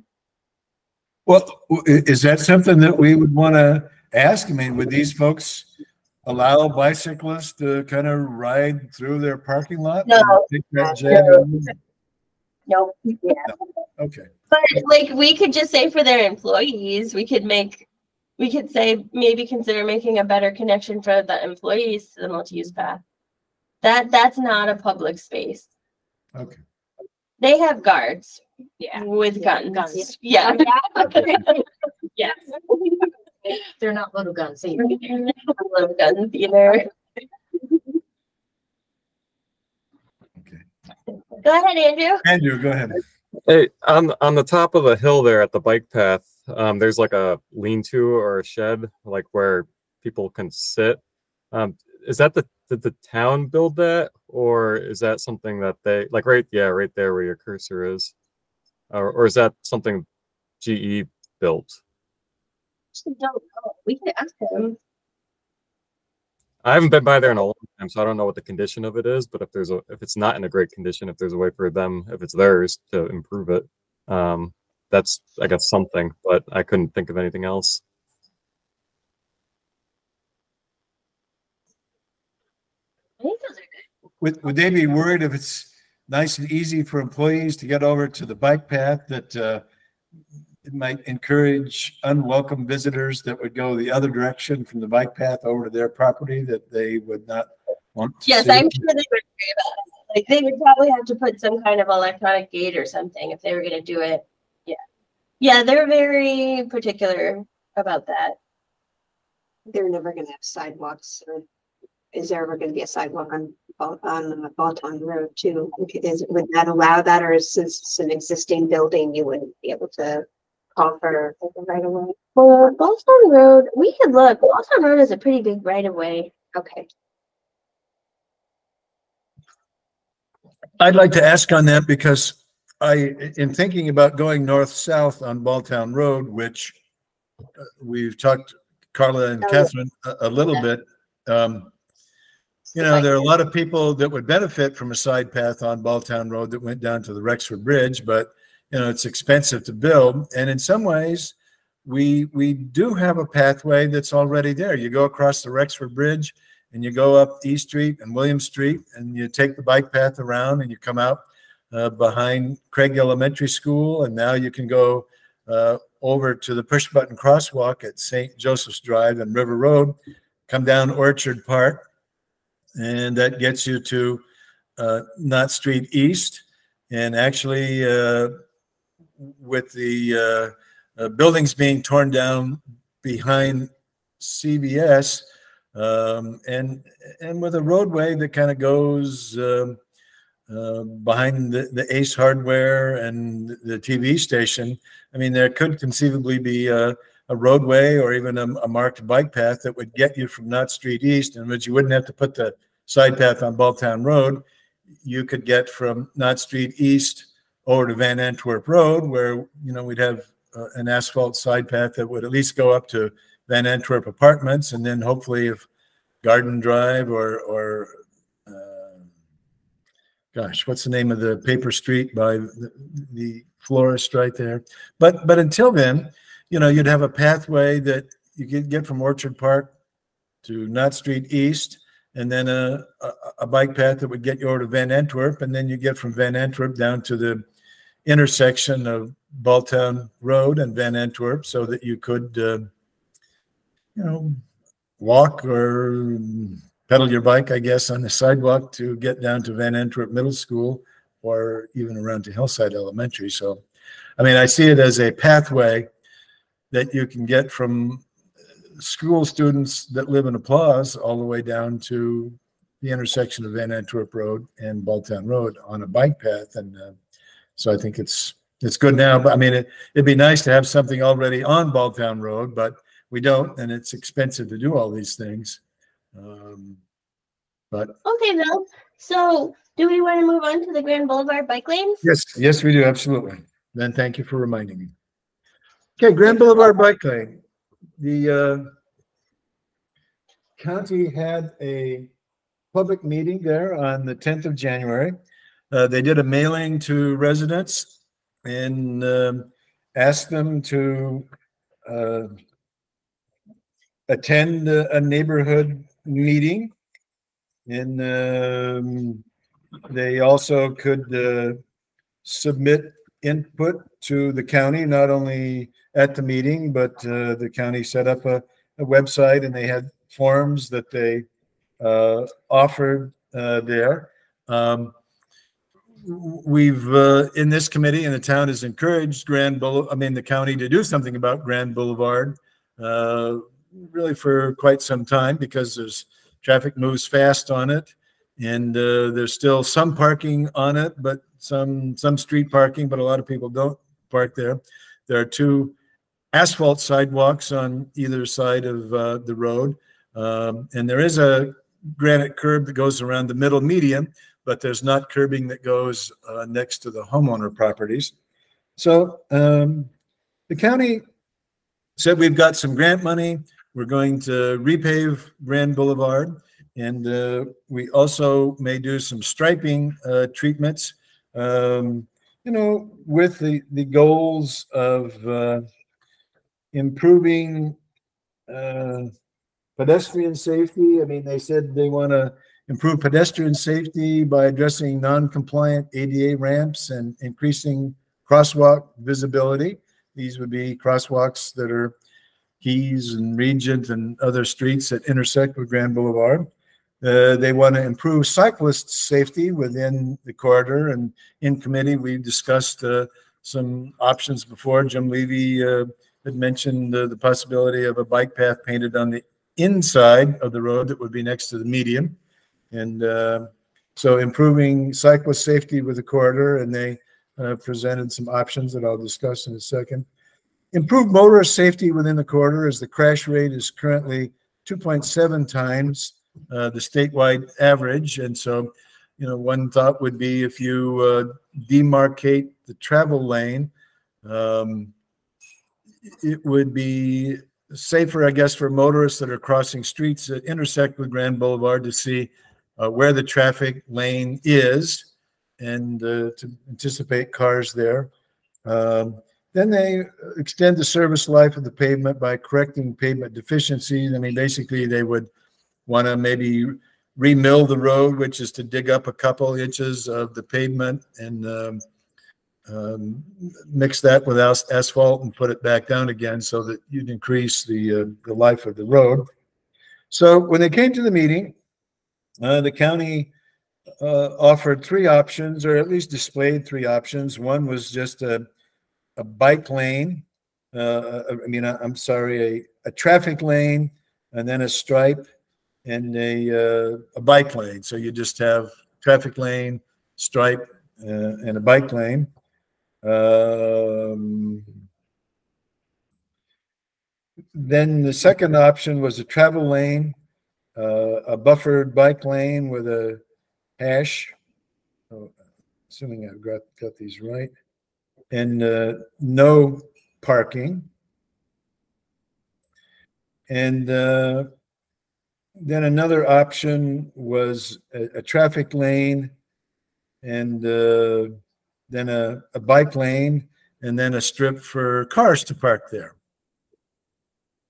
Well, is that something that we would want to ask? I mean, would these folks allow bicyclists to kind of ride through their parking lot? No. Nope. Yeah. No. Okay. But like, we could just say for their employees, we could say maybe consider making a better connection for the employees to the multi-use path. That's not a public space. Okay. They have guards. Yeah. With guns. Guns. Yeah. Okay. Yes. They're not little guns either. Little guns either. Okay. Go ahead, Andrew. Andrew, go ahead. Hey, on the top of the hill there at the bike path, there's like a lean-to or a shed, like where people can sit. Is that did the town build that, or is that something that they like right there where your cursor is, or is that something GE built? Don't know. We can ask him. I haven't been by there in a long time, so I don't know what the condition of it is. But if it's not in a great condition, if there's a way for them, if it's theirs, to improve it, that's I guess something. But I couldn't think of anything else. I think those are good. Would they be worried if it's nice and easy for employees to get over to the bike path that it might encourage unwelcome visitors that would go the other direction from the bike path over to their property that they would not want to Yes, see? I'm sure they would agree about that. Like they would probably have to put some kind of electronic gate or something if they were going to do it. Yeah. Yeah, they're very particular about that. They're never gonna have sidewalks, or is there ever gonna be a sidewalk on Balltown Road too? Would that allow that, or is this an existing building, you wouldn't be able to call for right away? Well, Balltown Road, we could look. Balltown Road is a pretty big right of way. Okay. I'd like to ask on that because in thinking about going north-south on Balltown Road, which we've talked, Carla and Catherine, a little bit, you know, there are a lot of people that would benefit from a side path on Balltown Road that went down to the Rexford Bridge, but, you know, it's expensive to build. And in some ways, we do have a pathway that's already there. You go across the Rexford Bridge and you go up East Street and William Street, and you take the bike path around and you come out behind Craig Elementary School, and now you can go over to the push button crosswalk at St. Joseph's Drive and River Road, come down Orchard Park, and that gets you to Knott Street East. And actually, with the buildings being torn down behind CVS, and with a roadway that kind of goes behind the Ace Hardware and the TV station, I mean, there could conceivably be a roadway or even a marked bike path that would get you from Knott Street East, in which you wouldn't have to put the side path on Balltown Road. You could get from Knott Street East over to Van Antwerp Road, where, you know, we'd have an asphalt side path that would at least go up to Van Antwerp Apartments, and then hopefully if Garden Drive or gosh, what's the name of the paper street by the florist right there? But until then, you know, you'd have a pathway that you could get from Orchard Park to Knott Street East, and then a bike path that would get you over to Van Antwerp, and then you get from Van Antwerp down to the intersection of Balltown Road and Van Antwerp, so that you could, you know, walk or pedal your bike, I guess, on the sidewalk to get down to Van Antwerp Middle School, or even around to Hillside Elementary. So, I mean, I see it as a pathway that you can get from school students that live in Applause all the way down to the intersection of Van Antwerp Road and Balltown Road on a bike path. And so I think it's good now. But I mean, it'd be nice to have something already on Balltown Road, but we don't, and it's expensive to do all these things. But Okay, Bill. So do we want to move on to the Grand Boulevard bike lanes? yes, we do, absolutely. Then thank you for reminding me. Okay, Grand Boulevard Bike Lane. The county had a public meeting there on the 10th of January. They did a mailing to residents and asked them to attend a neighborhood meeting. And they also could submit input to the county, not only at the meeting, but the county set up a website, and they had forms that they offered there. We've in this committee, and the town has encouraged the county to do something about Grand Boulevard really for quite some time because there's traffic moves fast on it, and there's still some parking on it, but some street parking, but a lot of people don't park there. There are 2 asphalt sidewalks on either side of the road, and there is a granite curb that goes around the middle median, but there's not curbing that goes next to the homeowner properties. So the county said we've got some grant money. We're going to repave Grand Boulevard, and we also may do some striping treatments, you know, with the goals of improving pedestrian safety. I mean, they said they want to improve pedestrian safety by addressing non-compliant ADA ramps and increasing crosswalk visibility. These would be crosswalks that are Keys and Regent and other streets that intersect with Grand Boulevard. They want to improve cyclist safety within the corridor, and in committee we discussed some options before. Jim Levy had mentioned the possibility of a bike path painted on the inside of the road that would be next to the median, and so improving cyclist safety with the corridor, and they presented some options that I'll discuss in a second. Improve motorist safety within the corridor, as the crash rate is currently 2.7 times the statewide average. And so, you know, one thought would be if you demarcate the travel lane, it would be safer, I guess, for motorists that are crossing streets that intersect with Grand Boulevard to see where the traffic lane is and to anticipate cars there. Then they extend the service life of the pavement by correcting pavement deficiencies. I mean, basically, they would want to maybe remill the road, which is to dig up a couple inches of the pavement and mix that with asphalt and put it back down again so that you'd increase the life of the road. So when they came to the meeting, the county offered 3 options, or at least displayed 3 options. One was just a bike lane, I'm sorry, a traffic lane, and then a stripe, and a bike lane. So you just have traffic lane, stripe, and a bike lane. Then the second option was a travel lane, a buffered bike lane with a hash, assuming I've got these right, and no parking. And then another option was a traffic lane, and then a bike lane, and then a strip for cars to park there.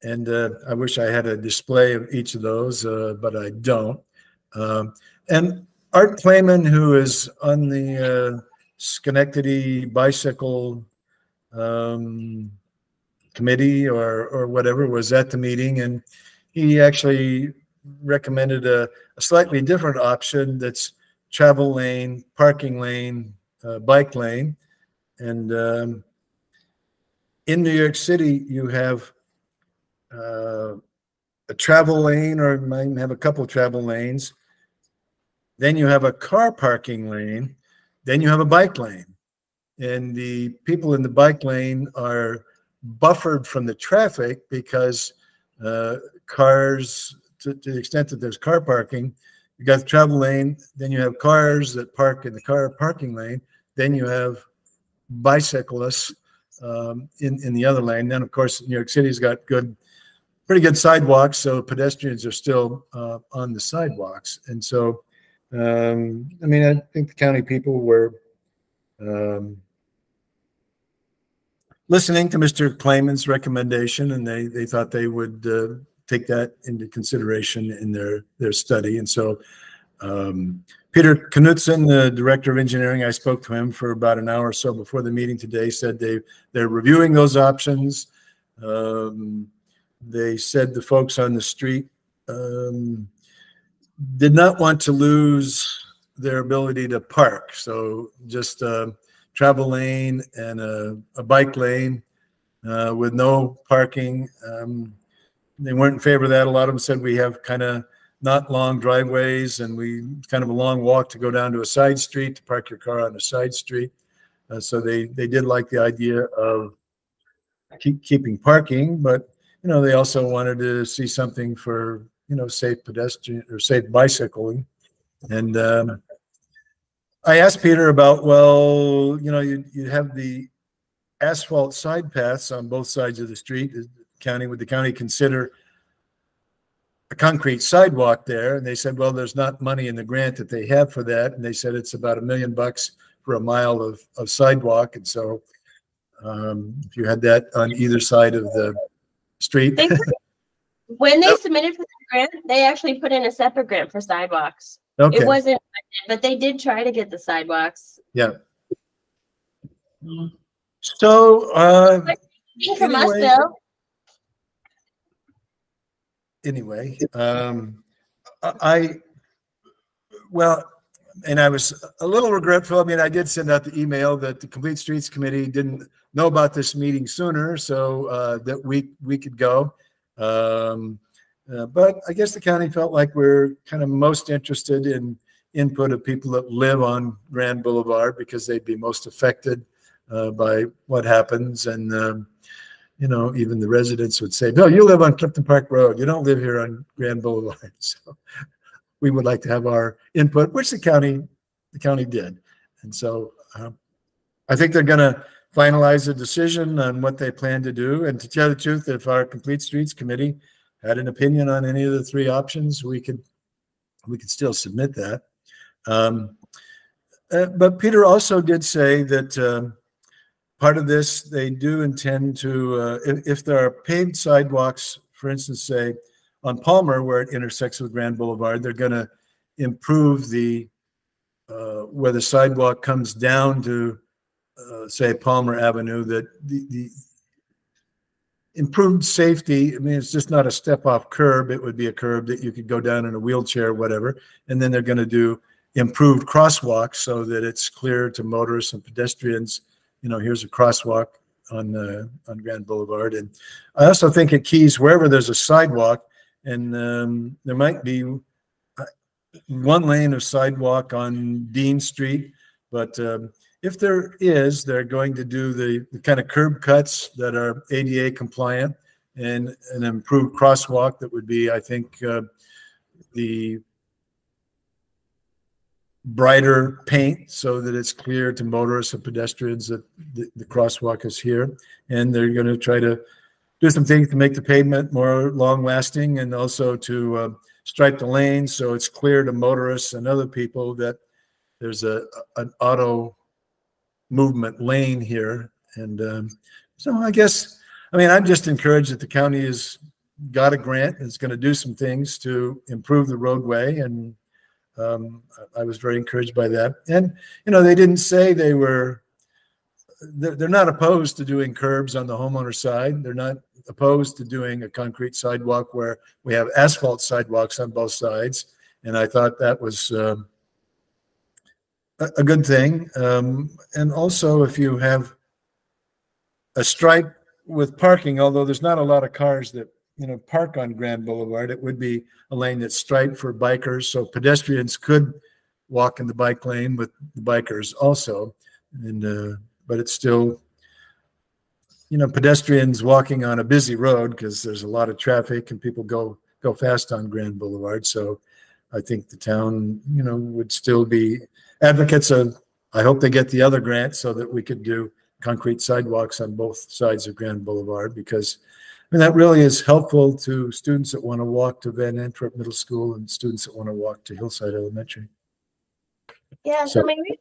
And I wish I had a display of each of those, but I don't. And Art Clayman, who is on the Schenectady Bicycle Committee or whatever, was at the meeting, and he actually recommended a slightly different option that's travel lane, parking lane, bike lane. And in New York City, you have a travel lane, or might have a couple travel lanes. Then you have a car parking lane. Then you have a bike lane. And the people in the bike lane are buffered from the traffic because cars, to the extent that there's car parking, you got the travel lane, then you have cars that park in the car parking lane, then you have bicyclists in the other lane. Then, of course, New York City's got pretty good sidewalks, so pedestrians are still on the sidewalks. And so, I mean, I think the county people were listening to Mr. Clayman's recommendation, and they thought they would take that into consideration in their study. And so Peter Knudsen, the director of engineering, I spoke to him for about an hour or so before the meeting today, said they're reviewing those options. They said the folks on the street did not want to lose their ability to park. So just a travel lane and a bike lane with no parking. they weren't in favor of that. A lot of them said we have kind of not long driveways, and we kind of a long walk to go down to a side street to park your car on a side street. So they did like the idea of keeping parking, but they also wanted to see something for safe pedestrian or safe bicycling. And I asked Peter about, well, you have the asphalt side paths on both sides of the street. Would the county consider a concrete sidewalk there? And they said, well, there's not money in the grant that they have for that. And they said it's about $1 million for a mile of sidewalk. And so if you had that on either side of the street. When they submitted for the grant, they actually put in a separate grant for sidewalks. Okay. It wasn't, but they did try to get the sidewalks. Yeah. So From us, Bill. Anyway, and I was a little regretful. I mean, I did send out the email that the Complete Streets Committee didn't know about this meeting sooner, so that we could go. But I guess the county felt like we're kind of most interested in input of people that live on Grand Boulevard because they'd be most affected by what happens. And, even the residents would say, Bill, you live on Clifton Park Road. You don't live here on Grand Boulevard. So we would like to have our input, which the county did. And so I think they're going to finalize a decision on what they plan to do. And to tell the truth, if our Complete Streets Committee had an opinion on any of the three options, we could still submit that. But Peter also did say that part of this, they do intend to, if there are paved sidewalks, for instance, say on Palmer, where it intersects with Grand Boulevard, they're going to improve the, where the sidewalk comes down to, say, Palmer Avenue, that the improved safety, I mean, it's just not a step-off curb. It would be a curb that you could go down in a wheelchair or whatever. And then they're going to do improved crosswalks so that it's clear to motorists and pedestrians, here's a crosswalk on Grand Boulevard. And I also think at Keys, wherever there's a sidewalk, and there might be one lane of sidewalk on Dean Street, but if there is, they're going to do the kind of curb cuts that are ADA compliant and an improved crosswalk that would be, I think, the brighter paint so that it's clear to motorists and pedestrians that the crosswalk is here. And they're going to try to do some things to make the pavement more long lasting, and also to stripe the lanes so it's clear to motorists and other people that there's an auto movement lane here. And so I guess, I'm just encouraged that the county has got a grant and is going to do some things to improve the roadway. And I was very encouraged by that. And, they didn't say they're not opposed to doing curbs on the homeowner side. They're not opposed to doing a concrete sidewalk where we have asphalt sidewalks on both sides. And I thought that was a good thing. And also, if you have a stripe with parking, although there's not a lot of cars that park on Grand Boulevard, it would be a lane that's striped for bikers, so pedestrians could walk in the bike lane with the bikers also. And but it's still, pedestrians walking on a busy road because there's a lot of traffic and people go fast on Grand Boulevard. So I think the town, would still be advocates of, I hope they get the other grant so that we could do concrete sidewalks on both sides of Grand Boulevard, because that really is helpful to students that want to walk to Van Antwerp Middle School and students that want to walk to Hillside Elementary. Yeah, so maybe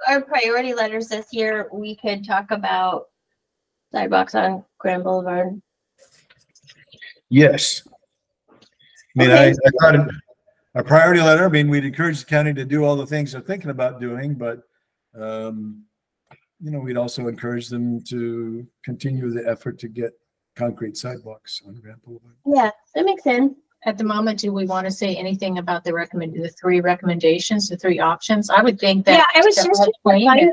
our priority letters this year, we could talk about sidewalks on Grand Boulevard. Yes. I thought our priority letter, we'd encourage the county to do all the things they're thinking about doing, but, we'd also encourage them to continue the effort to get concrete sidewalks on Grand Boulevard. Yeah, that makes sense. At the moment, do we want to say anything about the three recommendations, the three options? I would think that. Yeah, I was just I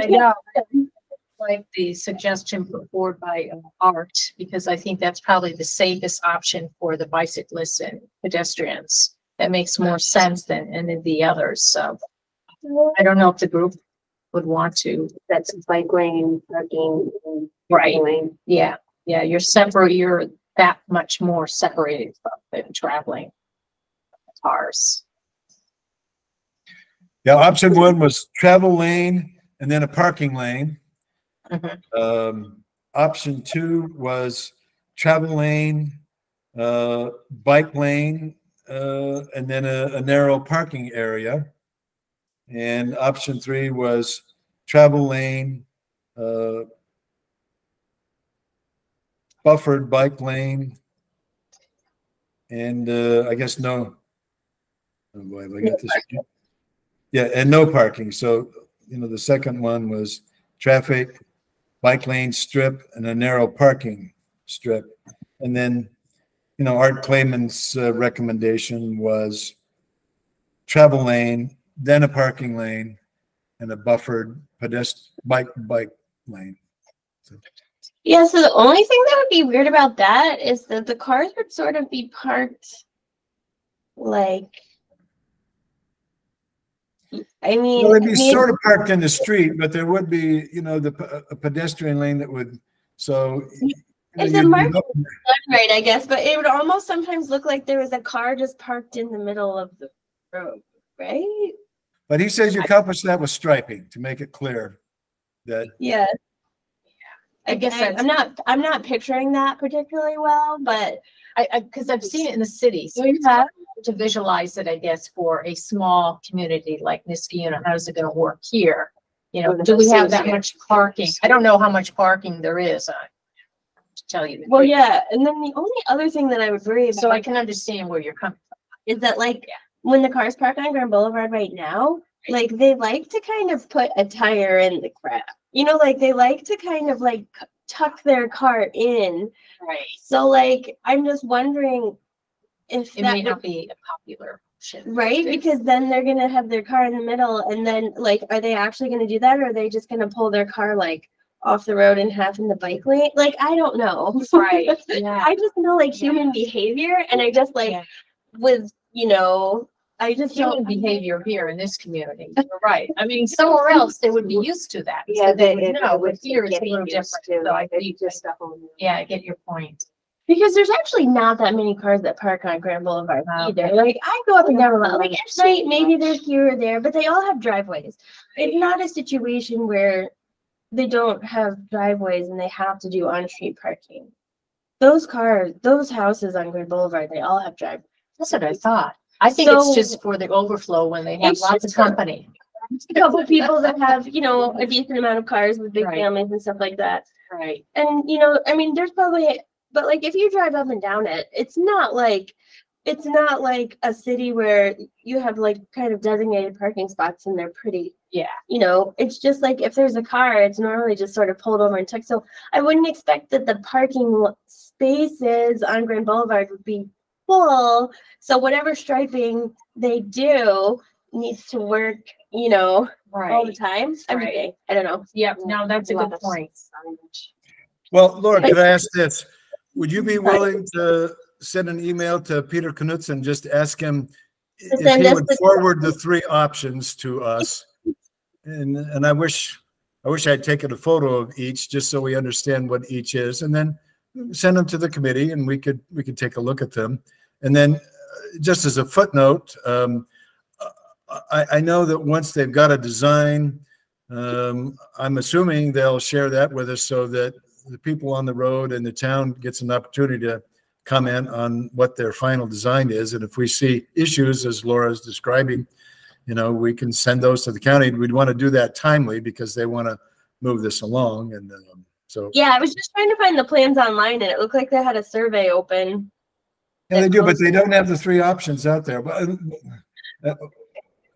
know. like the suggestion put forward by Art, because I think that's probably the safest option for the bicyclists and pedestrians. That makes more sense than any of the others. So I don't know if the group would want to. That's bike lane, parking, and Right. lane. Yeah. Yeah. You're that much more separated from the traveling cars. Yeah, option one was travel lane and then a parking lane. Option two was travel lane, bike lane, and then a narrow parking area. And option three was travel lane, buffered bike lane, and I guess no. Oh boy, have I got this. Yeah, and no parking. So, the second one was traffic, bike lane strip, and a narrow parking strip. And then, Art Clayman's recommendation was travel lane, then a parking lane, and a buffered bike lane. So. Yeah, so the only thing that would be weird about that is that the cars would sort of be parked like, I mean, Well, it'd be sort of parked in the street, but there would be, a pedestrian lane that would, so. If the market was done right, I guess, but it would almost sometimes look like there was a car just parked in the middle of the road, right? But he says you accomplish that with striping to make it clear that. Yeah. I guess I'm not picturing that particularly well, but because I've seen it in the city. So it's Yeah. hard to visualize it, I guess, for a small community like Niskayuna. How is it going to work here? Do we have that much parking? I don't know how much parking there is. To tell you. well, yeah. And then the only other thing that I would worry about, So I can understand where you're coming from. is that like when the cars park on Grand Boulevard right now, like they like to kind of put a tire in the crap. Like they like to kind of like tuck their car in. Right. So like I'm just wondering if It that may would, not be a popular option. right? Because then they're gonna have their car in the middle, and then like are they actually gonna do that, or are they just gonna pull their car like off the road and half in the bike lane? Like I don't know. Right. Yeah. I just know like human behavior, and I just like Yeah. with I just Human don't behavior here in this community. You're right. I mean, somewhere else they would be used to that. Yeah, So they would it know, but would here it's a getting little used different. to So I it. think, It's just a whole new. yeah, I get your point. because there's actually not that many cars that park on Grand Boulevard Wow. either. Like I go up and down a lot. Like at night, maybe there's here or there, but they all have driveways. It's not a situation where they don't have driveways and they have to do on-street parking. Those houses on Grand Boulevard, they all have driveways. That's what I thought. I think it's So- just for the overflow when they have It's lots of just for- company. A couple of people that have, a decent amount of cars with big Right. families and stuff like that. Right. And, I mean, there's probably, but like if you drive up and down it, it's not like a city where you have like kind of designated parking spots and they're pretty, Yeah. it's just like if there's a car, it's normally just sort of pulled over and tucked. So I wouldn't expect that the parking spaces on Grand Boulevard would be full. So whatever striping they do needs to work, all the Right. time, every Right. day. I don't know. Yep. No, that's a lot good of point. signage. Well, Laura, could I ask this? Would you be willing to send an email to Peter Knudsen, just to ask him if send he us would the- forward the three options to us? And I wish I'd taken a photo of each just so we understand what each is, and then send them to the committee and we could take a look at them. And then just as a footnote, I know that once they've got a design, I'm assuming they'll share that with us so that the people on the road and the town gets an opportunity to comment on what their final design is. And if we see issues, as Laura's describing, we can send those to the county. We'd want to do that timely because they want to move this along. And so. Yeah, I was just trying to find the plans online and it looked like they had a survey open. Yeah, they do, but they don't have the three options out there. But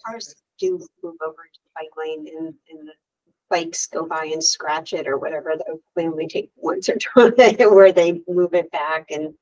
Cars do move over to the bike lane and the bikes go by and scratch it or whatever. They only take once or twice where they move it back. And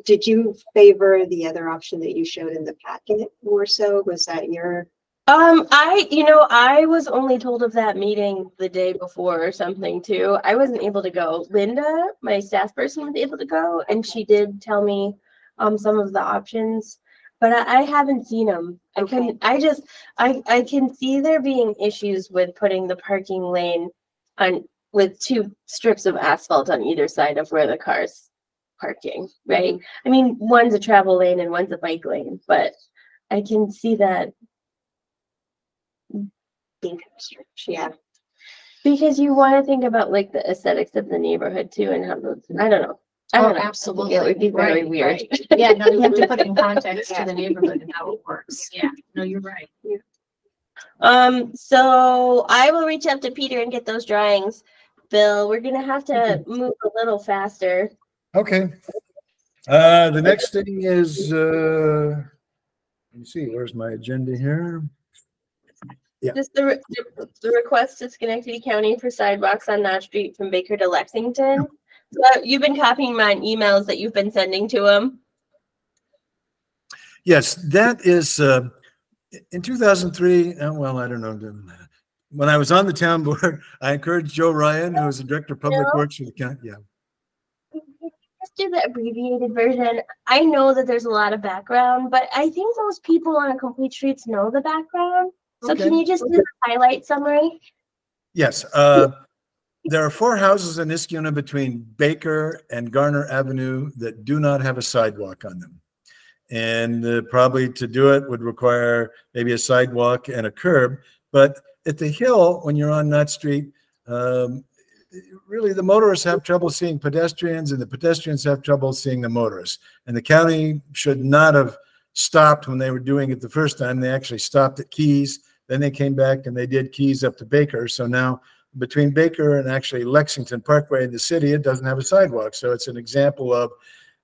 did you favor the other option that you showed in the packet more so? Was that your I was only told of that meeting the day before or something too. I wasn't able to go. Linda, my staff person, was able to go, and she did tell me some of the options, but I haven't seen them. I can see there being issues with putting the parking lane on with 2 strips of asphalt on either side of where the car's parking, right? I mean, one's a travel lane and one's a bike lane, but I can see that. Yeah. Because you want to think about like the aesthetics of the neighborhood too, and how those, I don't know. I don't know. Absolutely. It would be very Right, weird. right. Yeah, no, you have to put it in context to the neighborhood and how it works. Yeah, no, you're right. So I will reach out to Peter and get those drawings. Bill, we're gonna have to move a little faster. Okay. The next thing is, let me see, where's my agenda here? Yeah. Just the request to Schenectady County for sidewalks on Knott Street from Baker to Lexington. So you've been copying my emails that you've been sending to him. Yes, that is, in 2003, well, I don't know. When I was on the town board, I encouraged Joe Ryan, who was the director of public works for the county. Yeah. Let's do the abbreviated version. I know that there's a lot of background, but I think most people on a complete streets know the background. So Okay. can you just do a highlight summary? Yes. There are 4 houses in Niskayuna between Baker and Garner Avenue that do not have a sidewalk on them. And probably to do it would require maybe a sidewalk and a curb. But at the hill, when you're on Knott Street, really the motorists have trouble seeing pedestrians and the pedestrians have trouble seeing the motorists. And the county should not have stopped when they were doing it the first time. They actually stopped at Keys. Then they came back and they did Keys up to Baker. So now between Baker and actually Lexington Parkway in the city, it doesn't have a sidewalk. So it's an example of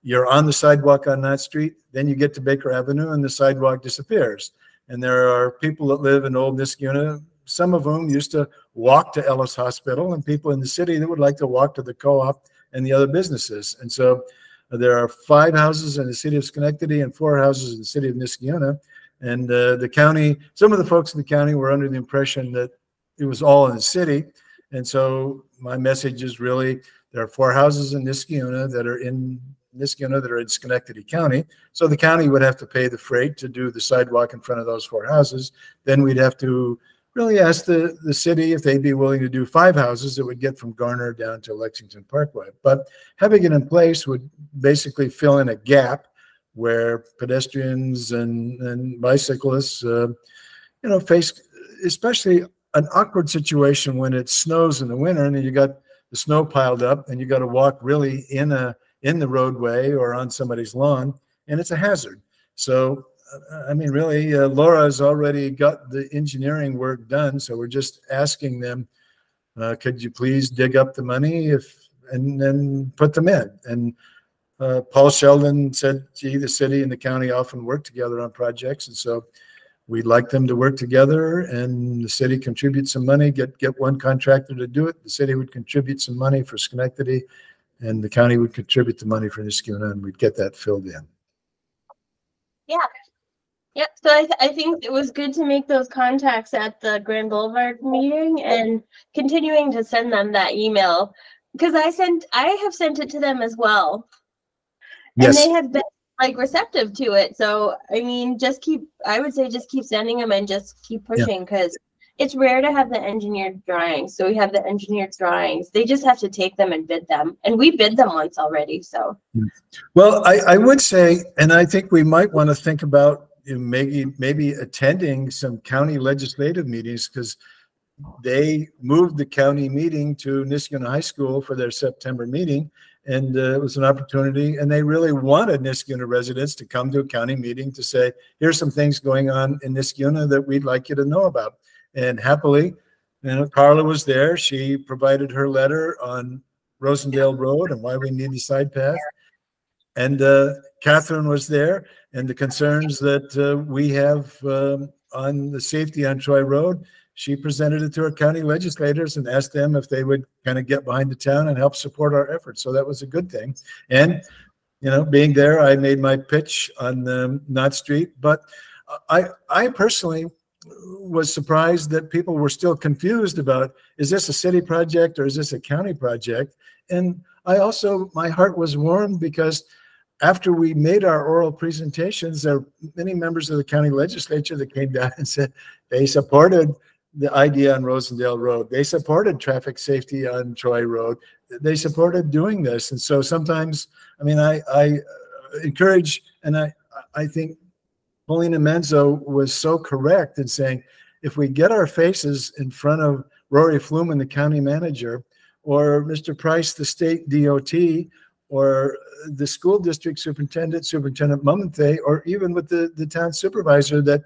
you're on the sidewalk on that street, then you get to Baker Avenue and the sidewalk disappears. And there are people that live in Old Niskayuna, some of whom used to walk to Ellis Hospital, and people in the city that would like to walk to the co-op and the other businesses. And so there are 5 houses in the city of Schenectady and 4 houses in the city of Niskayuna. And the county, some of the folks in the county were under the impression that it was all in the city. And so my message is really, there are 4 houses in Niskayuna that are in Niskayuna that are in Schenectady County. So the county would have to pay the freight to do the sidewalk in front of those 4 houses. Then we'd have to really ask the city if they'd be willing to do 5 houses that would get from Garner down to Lexington Parkway. But having it in place would basically fill in a gap where pedestrians and bicyclists, face especially an awkward situation when it snows in the winter and you got the snow piled up and you got to walk really in the roadway or on somebody's lawn, and it's a hazard. So, I mean, really, Laura has already got the engineering work done. So we're just asking them, could you please dig up the money and then put them in? And Paul Sheldon said, gee, the city and the county often work together on projects. And so we'd like them to work together, and the city contribute some money, get one contractor to do it. The city would contribute some money for Schenectady, and the county would contribute the money for Niskayuna, and we'd get that filled in. Yeah. Yep. So I think it was good to make those contacts at the Grand Boulevard meeting and continuing to send them that email, because I have sent it to them as well. And Yes. they have been like receptive to it. So I mean, I would say just keep sending them and just keep pushing, because it's rare to have the engineered drawings. So we have the engineered drawings. They just have to take them and bid them. And we bid them once already. So Well, I would say, and I think we might want to think about maybe attending some county legislative meetings, because they moved the county meeting to Niskayuna High School for their September meeting. And it was an opportunity, and they really wanted Niskayuna residents to come to a county meeting to say, here's some things going on in Niskayuna that we'd like you to know about. And happily, Carla was there. She provided her letter on Rosendale Road and why we need the side path. And Catherine was there, and the concerns that we have on the safety on Troy Road. She presented it to her county legislators and asked them if they would kind of get behind the town and help support our efforts. So that was a good thing. And, being there, I made my pitch on Knott Street. But I personally, was surprised that people were still confused about, is this a city project or is this a county project? And I also, my heart was warmed because after we made our oral presentations, there were many members of the county legislature that came down and said they supported the idea on Rosendale Road. They supported traffic safety on Troy Road. They supported doing this. And so sometimes, I mean, I encourage, and I think Paulina Menzo was so correct in saying, if we get our faces in front of Rory Fluman, the county manager, or Mr. Price, the state DOT, or the school district superintendent, Superintendent Mumenthe, or even with the town supervisor, that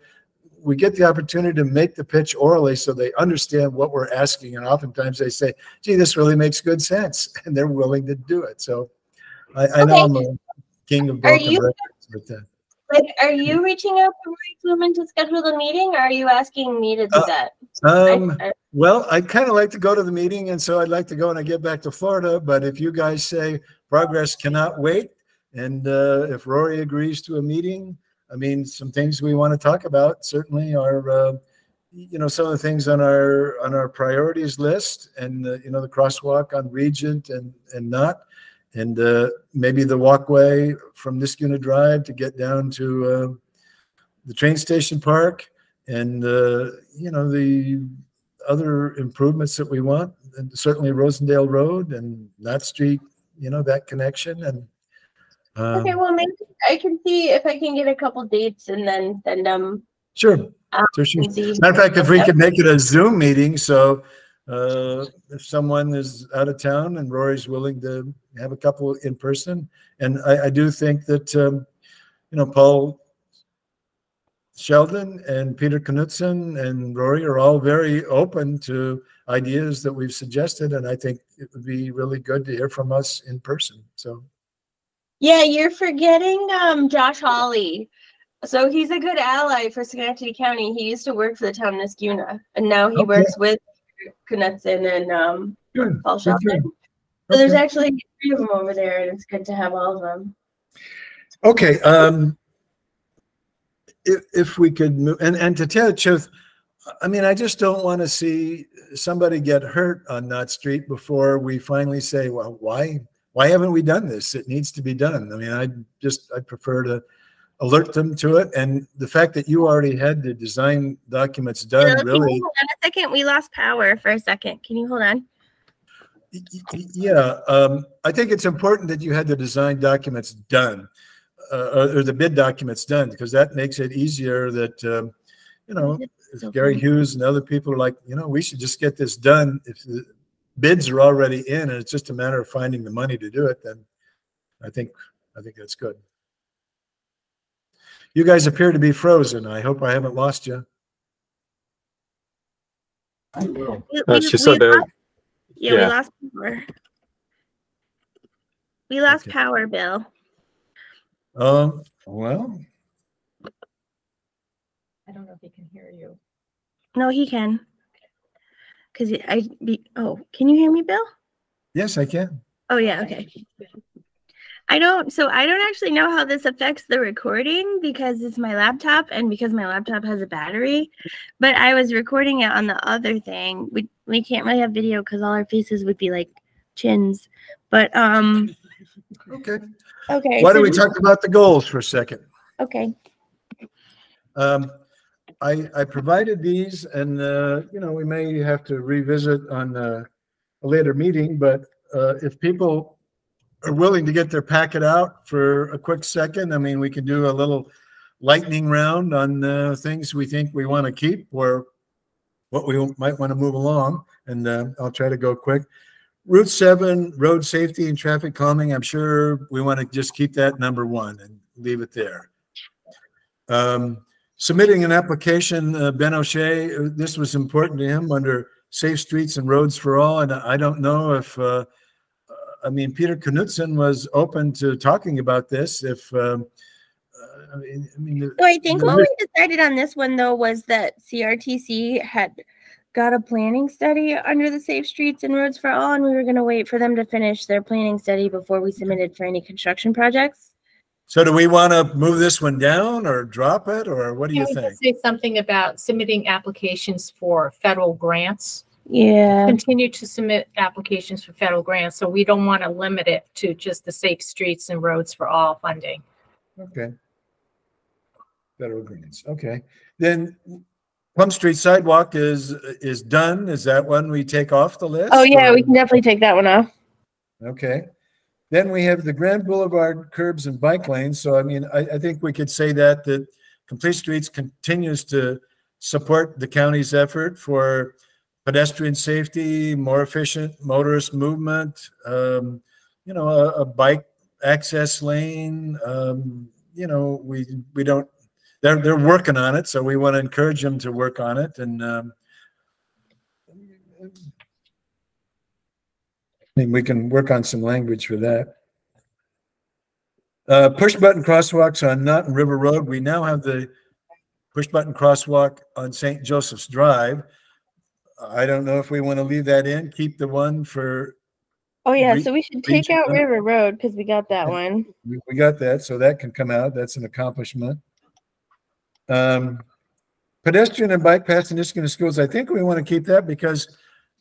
we get the opportunity to make the pitch orally so they understand what we're asking. And oftentimes they say, gee, this really makes good sense. And they're willing to do it. So I know I'm a king of broken records with that. Like, are you reaching out to Rory Fluman to schedule the meeting, or are you asking me to do that? Well, I'd kind of like to go to the meeting, and so I'd like to go when I get back to Florida. But if you guys say progress cannot wait, and if Rory agrees to a meeting, I mean, some things we want to talk about certainly are, you know, some of the things on our priorities list, and you know, the crosswalk on Regent and not. And maybe the walkway from Niskuna Drive to get down to the train station park, and you know, the other improvements that we want, and certainly Rosendale Road and Knott Street, you know, that connection. And okay, well, maybe I can see if I can get a couple dates and then send them. Sure. Matter of fact, if we could make it a Zoom meeting, so if someone is out of town and Rory's willing to have a couple in person. And I do think that, you know, Paul Sheldon and Peter Knutson and Rory are all very open to ideas that we've suggested. And I think it would be really good to hear from us in person. So. Yeah, you're forgetting Josh Hawley. So he's a good ally for Schenectady County. He used to work for the town of Niskuna, and now he works with Knutson and Paul Sheldon. So there's actually 3 of them over there, and it's good to have all of them. Okay. If we could move, and to tell the truth, I mean, I just don't want to see somebody get hurt on Knott Street before we finally say, well, why haven't we done this? It needs to be done. I mean, I'd prefer to alert them to it. And the fact that you already had the design documents done, really. Hold on a second. We lost power for a second. Can you hold on? Yeah, I think it's important that you had the design documents done, or the bid documents done, because that makes it easier that, you know, if Gary Hughes and other people are like, you know, we should just get this done. If the bids are already in and it's just a matter of finding the money to do it, then I think that's good. You guys appear to be frozen. I hope I haven't lost you. She said that. Yeah, we lost power. We lost power, Bill. Well. I don't know if he can hear you. No, he can. Because can you hear me, Bill? Yes, I can. Oh, yeah, okay. I don't actually know how this affects the recording because it's my laptop and because my laptop has a battery, but I was recording it on the other thing. We can't really have video because all our faces would be like chins, but okay. Why don't we talk about the goals for a second? Okay. I provided these, and you know, we may have to revisit on a later meeting, but if people are willing to get their packet out for a quick second, I mean, we can do a little lightning round on things we think we want to keep or what we might want to move along, and I'll try to go quick. Route 7, road safety and traffic calming, I'm sure we want to just keep that number 1 and leave it there. Submitting an application, Ben O'Shea, this was important to him under Safe Streets and Roads for All, and I don't know if I mean, Peter Knutson was open to talking about this. If I think what we decided on this one though was that CRTC had got a planning study under the Safe Streets and Roads for All, and we were going to wait for them to finish their planning study before we submitted for any construction projects. So do we want to move this one down or drop it, or what do you Can we think? just say something about submitting applications for federal grants? Yeah. Continue to submit applications for federal grants, so we don't want to limit it to just the Safe Streets and Roads for All funding. Okay. Federal grants. Okay. Then Plum Street sidewalk is done. Is that one we take off the list? Oh yeah, or- we can definitely take that one off. Okay. Then we have the Grand Boulevard curbs and bike lanes. So, I mean, I think we could say that Complete Streets continues to support the county's effort for pedestrian safety, more efficient motorist movement, you know, a bike access lane. You know, we don't, they're working on it. So we want to encourage them to work on it. And I mean, we can work on some language for that. Push button crosswalks on Naughton River Road. We now have the push button crosswalk on St. Joseph's Drive. I don't know if we want to leave that in, keep the one for, Oh yeah, so we should take out region- River Road because we got that one. we got that, so that can come out. That's an accomplishment. Pedestrian and bike paths in Niskayuna schools. I think we want to keep that because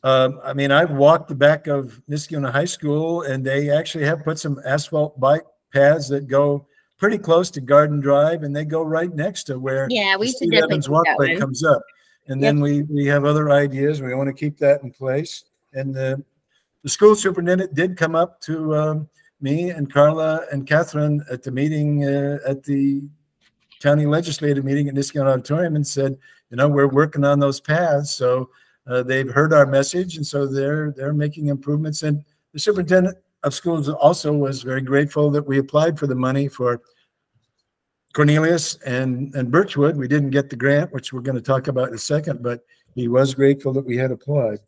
I mean, I've walked the back of Niskayuna High School and they actually have put some asphalt bike paths that go pretty close to Garden Drive and they go right next to where Yeah, we the should Steve definitely Evans keep that walkway one. comes up. And then we have other ideas. We want to keep that in place. And the school superintendent did come up to me and Carla and Catherine at the meeting at the county legislative meeting at Niskayuna Auditorium and said, you know, we're working on those paths. So they've heard our message, and so they're making improvements. And the superintendent of schools also was very grateful that we applied for the money for Cornelius and Birchwood. We didn't get the grant, which we're going to talk about in a second, but he was grateful that we had applied.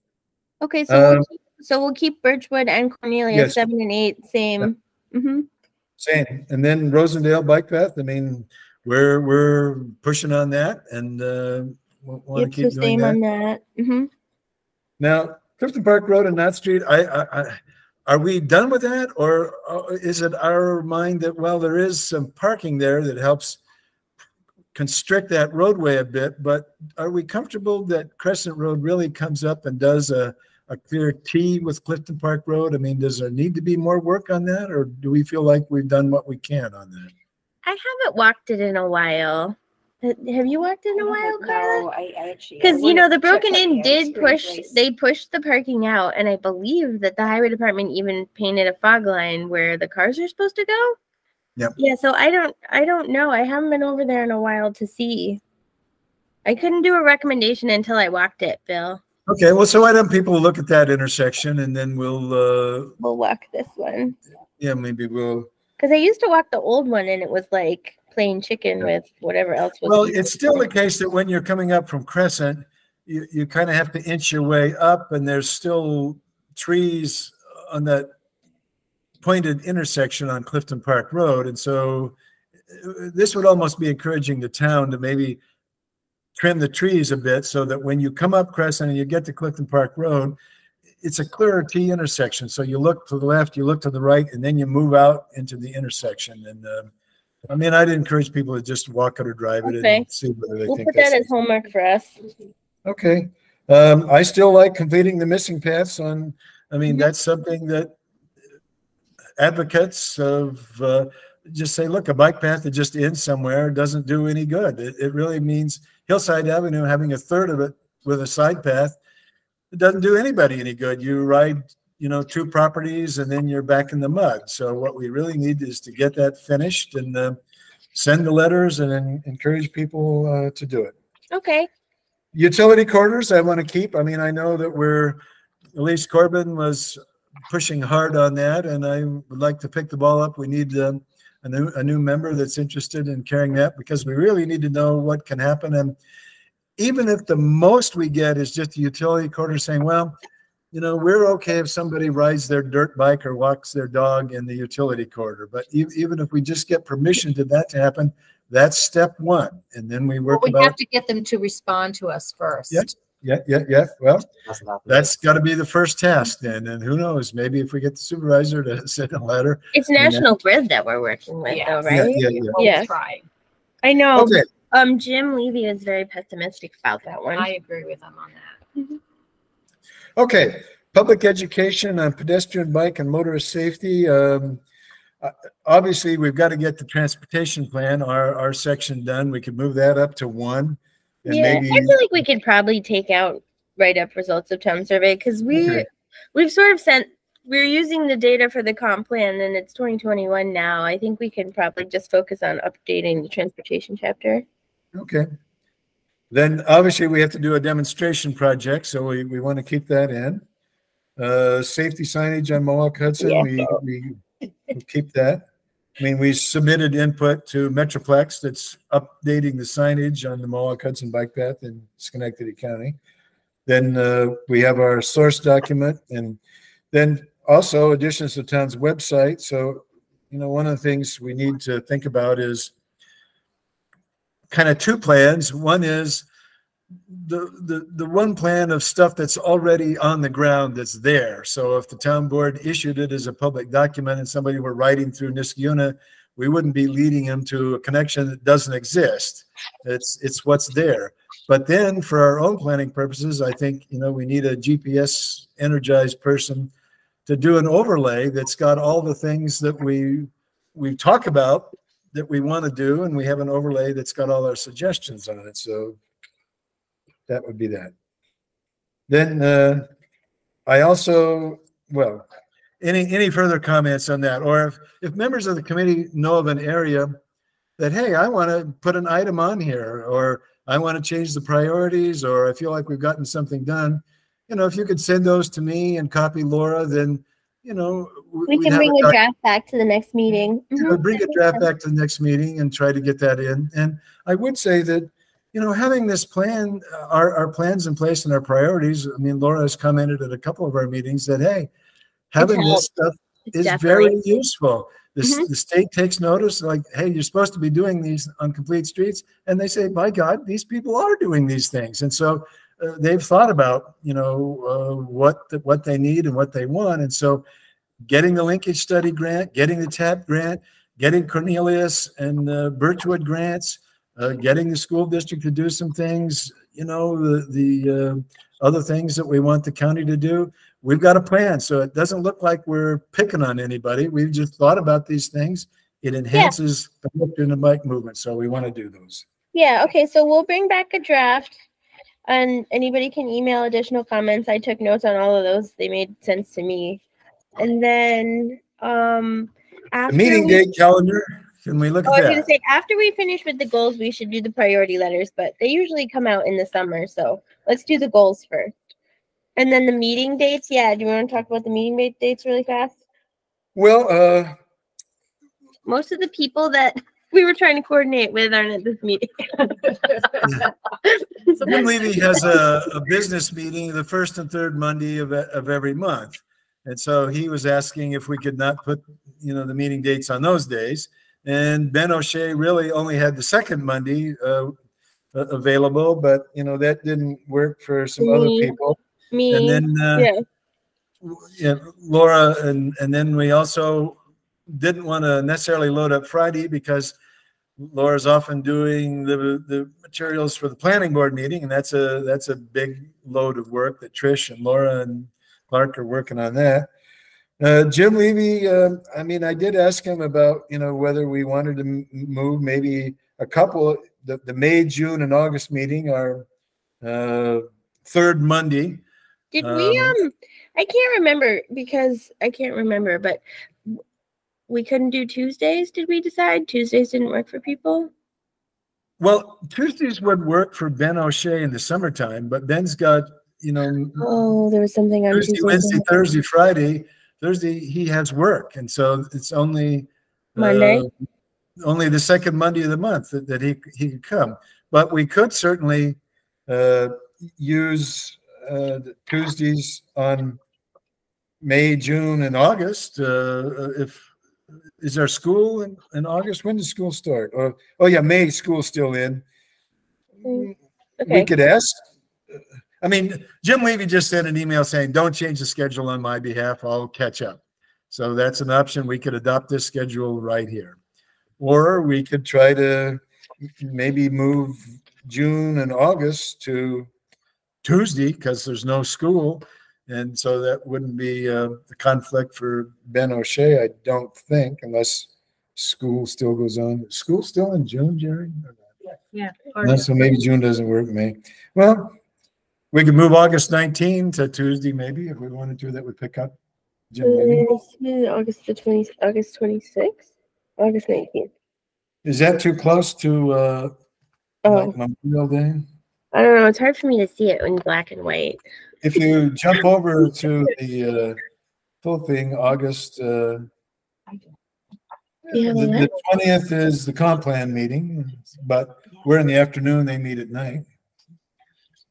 Okay, so we'll keep Birchwood and Cornelia yes. 7 and 8 same. Mm-hmm. Same. And then Rosendale bike path. I mean, we're pushing on that, and we'll want to keep doing same that. on that. Mm-hmm. Now, Clifton Park Road and Knott Street, are we done with that, or is it our mind that, well, there is some parking there that helps constrict that roadway a bit, but are we comfortable that Crescent Road really comes up and does a clear T with Clifton Park Road? I mean, does there need to be more work on that, or do we feel like we've done what we can on that? I haven't walked it in a while. Have you walked it in a while, Carla? No, I actually. Because you know the Broken Inn did they pushed the parking out, and I believe that the highway department even painted a fog line where the cars are supposed to go. Yep. Yeah, so I don't know. I haven't been over there in a while to see. I couldn't do a recommendation until I walked it, Bill. Okay, well, so why don't people look at that intersection, and then we'll walk this one. Yeah, maybe we'll. Because I used to walk the old one, and it was like plain chicken with whatever else was. Well, it's still the case that when you're coming up from Crescent, you kind of have to inch your way up, and there's still trees on that pointed intersection on Clifton Park Road. And so this would almost be encouraging the town to maybe trim the trees a bit so that when you come up Crescent and you get to Clifton Park Road, it's a clearer T intersection. So you look to the left, you look to the right, and then you move out into the intersection. And I mean, I'd encourage people to just walk it or drive it and see whether they We'll think put that as homework for us. Okay. I still like completing the missing paths on, I mean, that's something that advocates of just say, look, a bike path that just ends somewhere doesn't do any good. It really means Hillside Avenue having a third of it with a side path. It doesn't do anybody any good. You ride, you know, 2 properties and then you're back in the mud. So what we really need is to get that finished and send the letters and then encourage people to do it. Okay. Utility corridors I want to keep. I mean, I know that Elise Corbin was pushing hard on that, and I would like to pick the ball up. We need a new member that's interested in carrying that, because we really need to know what can happen. And even if the most we get is just a utility corridor saying, well, you know, we're okay if somebody rides their dirt bike or walks their dog in the utility corridor. But even if we just get permission to that to happen, that's step 1. And then we work We have to get them to respond to us first. Yep. Yeah. Well, Hasn't happened. that's got to be the first task then. And who knows, maybe if we get the supervisor to send a letter. It's National Grid that we're working with, though, Yes. right? Yeah. We'll Yeah. try. I know. Okay. Jim Levy is very pessimistic about that one. I agree with him on that. Okay. Public education on pedestrian, bike, and motorist safety. Obviously, we've got to get the transportation plan, our section done. We could move that up to 1. And Yeah, maybe, I feel like we could probably take out write-up results of town survey because Okay. we've sort of we're using the data for the comp plan and it's 2021 now. I think we can probably just focus on updating the transportation chapter. okay. Then obviously we have to do a demonstration project, so we want to keep that in. Safety signage on Mohawk Hudson, Yeah. we'll keep that. I mean, we submitted input to Metroplex that's updating the signage on the Mohawk Hudson bike path in Schenectady County. Then we have our source document, and then also additions to town's website. So, one of the things we need to think about is kind of 2 plans. One is the one plan of stuff that's already on the ground that's there. So if the town board issued it as a public document and somebody were riding through Niskayuna, we wouldn't be leading them to a connection that doesn't exist. It's what's there. But then for our own planning purposes, I think, we need a GPS energized person to do an overlay that's got all the things that we talk about that we want to do. And we have an overlay that's got all our suggestions on it. So that would be that. Then I also, well, any further comments on that? Or if members of the committee know of an area that, hey, I want to put an item on here, or I want to change the priorities, or I feel like we've gotten something done, if you could send those to me and copy Laura, then, We can bring a draft back to the next meeting. bring a draft back to the next meeting and try to get that in. And I would say that, having this plan, our plans in place and our priorities, I mean, Laura has commented at a couple of our meetings that, hey, having this stuff is very useful. The state takes notice, like, hey, you're supposed to be doing these on complete streets. And they say, by God, these people are doing these things. And so they've thought about, what they need and what they want. And so getting the linkage study grant, getting the TAP grant, getting Cornelius and Birchwood grants, getting the school district to do some things, the other things that we want the county to do. We've got a plan. So it doesn't look like we're picking on anybody. We've just thought about these things. It enhances the pedestrian and bike movement. So we want to do those. Yeah. Okay. So we'll bring back a draft and anybody can email additional comments. I took notes on all of those. They made sense to me. And then after the meeting date calendar. Can we look at I was that? going to say, after we finish with the goals, we should do the priority letters, but they usually come out in the summer. So let's do the goals first. And then the meeting dates. Yeah. Do you want to talk about the meeting dates really fast? Well, most of the people that we were trying to coordinate with aren't at this meeting. Jim Levy has a business meeting the first and third Monday of every month. And so he was asking if we could not put, the meeting dates on those days. And Ben O'Shea really only had the second Monday available, but that didn't work for some other people. And then Laura, and then we also didn't want to necessarily load up Friday because Laura's often doing the materials for the planning board meeting, and that's a big load of work that Trish and Laura and Clark are working on that. Jim Levy, I did ask him about, whether we wanted to move maybe a couple, the May, June, and August meeting, our third Monday. Did we, I can't remember, but we couldn't do Tuesdays. Did we decide Tuesdays didn't work for people? Well, Tuesdays would work for Ben O'Shea in the summertime, but Ben's got, oh, there was something on Tuesday, Tuesday. Wednesday, Thursday, Friday. Thursday he has work, and so it's only Monday, only the second Monday of the month that he could come. But we could certainly use the Tuesdays on May, June, and August. Is our school in August? When does school start? May, school's still in. Okay. We could ask. I mean, Jim Levy just sent an email saying, don't change the schedule on my behalf. I'll catch up. So that's an option. We could adopt this schedule right here. Or we could try to maybe move June and August to Tuesday because there's no school. And so that wouldn't be a conflict for Ben O'Shea, I don't think, unless school still goes on. School still in June, Jerry? Yeah. So maybe June doesn't work, May. Well, we could move August 19 to Tuesday, maybe, if we wanted to. That would pick up Jim Levy. August 26th, August 19th. Is that too close to like Memorial Day? I don't know. It's hard for me to see it in black and white. If you jump over to the full thing, August, the 20th is the comp plan meeting, but we're in the afternoon. They meet at night.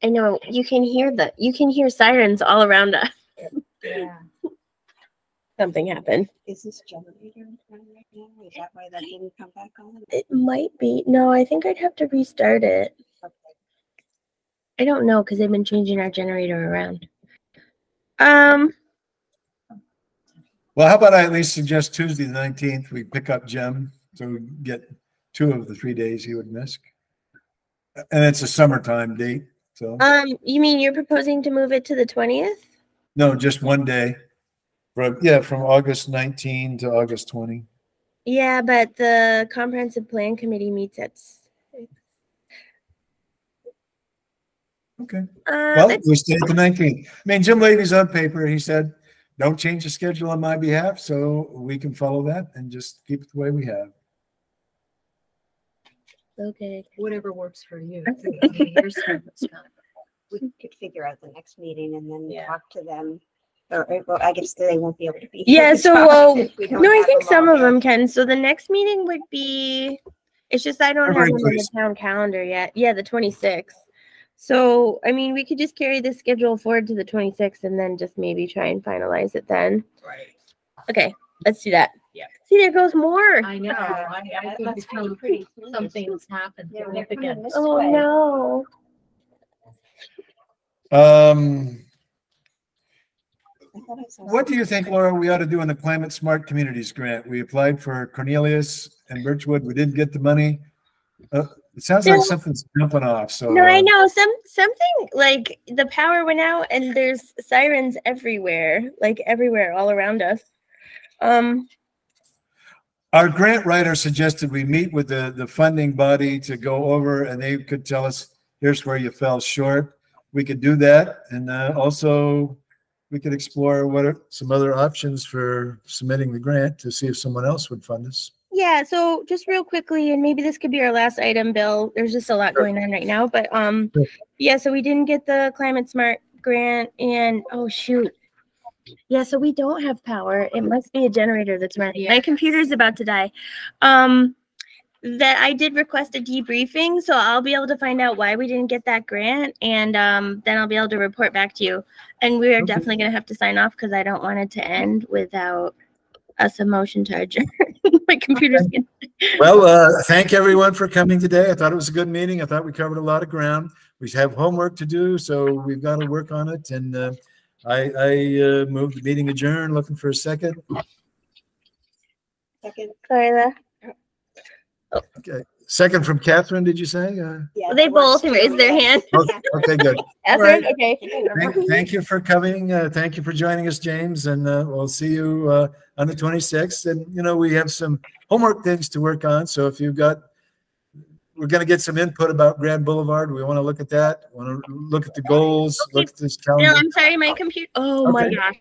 I know you can hear sirens all around us. Yeah. Something happened. Is this generator on right now? Is that why that didn't come back on? It might be. No, I think I'd have to restart it. I don't know because they've been changing our generator around. Well, how about I at least suggest Tuesday the 19th, we pick up Jim, so we get 2 of the 3 days he would miss. And it's a summertime date, so. You mean you're proposing to move it to the 20th? No, just 1 day. From August 19 to August 20. Yeah, but the comprehensive plan committee meets at 6. Okay. Well, we stay at the 19th. I mean, Jim Levy's on paper. He said, don't change the schedule on my behalf, so we can follow that and just keep it the way we have. Okay. Whatever works for you. We could figure out the next meeting and then talk to them. Or, well, I guess they won't be able to be here. Yeah, to so talk if we don't no, I have think them some all of here. them can. So the next meeting would be, it's just I don't have February them on the town calendar yet. Yeah, the 26th. So, I mean, we could just carry this schedule forward to the 26th and then just maybe try and finalize it then. Right. Okay, let's do that. Yeah. See, there goes more. I know. I That think must be pretty close. something's happened Yeah, they're coming significant. this Oh, way. no. I thought I saw What do you think, Laura, we ought to do in the Climate Smart Communities grant? We applied for Cornelius and Birchwood. We didn't get the money. It sounds like something's jumping off. So No, I know something like the power went out and there's sirens everywhere, like everywhere, all around us. Our grant writer suggested we meet with the funding body to go over, and they could tell us, here's where you fell short. We could do that, and also we could explore what are some other options for submitting the grant to see if someone else would fund us. Yeah, so just real quickly, and maybe this could be our last item, Bill. There's just a lot going on right now, but yeah, so we didn't get the Climate Smart grant, and oh shoot. Yeah, so we don't have power. It must be a generator that's running. My computer's about to die. That I did request a debriefing, so I'll be able to find out why we didn't get that grant, and then I'll be able to report back to you. And we are definitely going to have to sign off because I don't want it to end without us a motion to adjourn. My computer's gonna... Well, thank everyone for coming today. I thought it was a good meeting. I thought we covered a lot of ground. We have homework to do, so we've got to work on it. And I moved the meeting adjourned. Looking for a second. Second. Carla. Okay. Second from Catherine, did you say? Yeah, They it works both too. raised their hand. Okay, good. Catherine, right. okay. Thank you for coming. Thank you for joining us, James. And we'll see you on the 26th. And, you know, we have some homework things to work on. So if you've got, we're going to get some input about Grand Boulevard. We want to look at that. Want to look at the goals, Okay. look at this No, calendar. I'm sorry, my computer. Oh my Okay. gosh.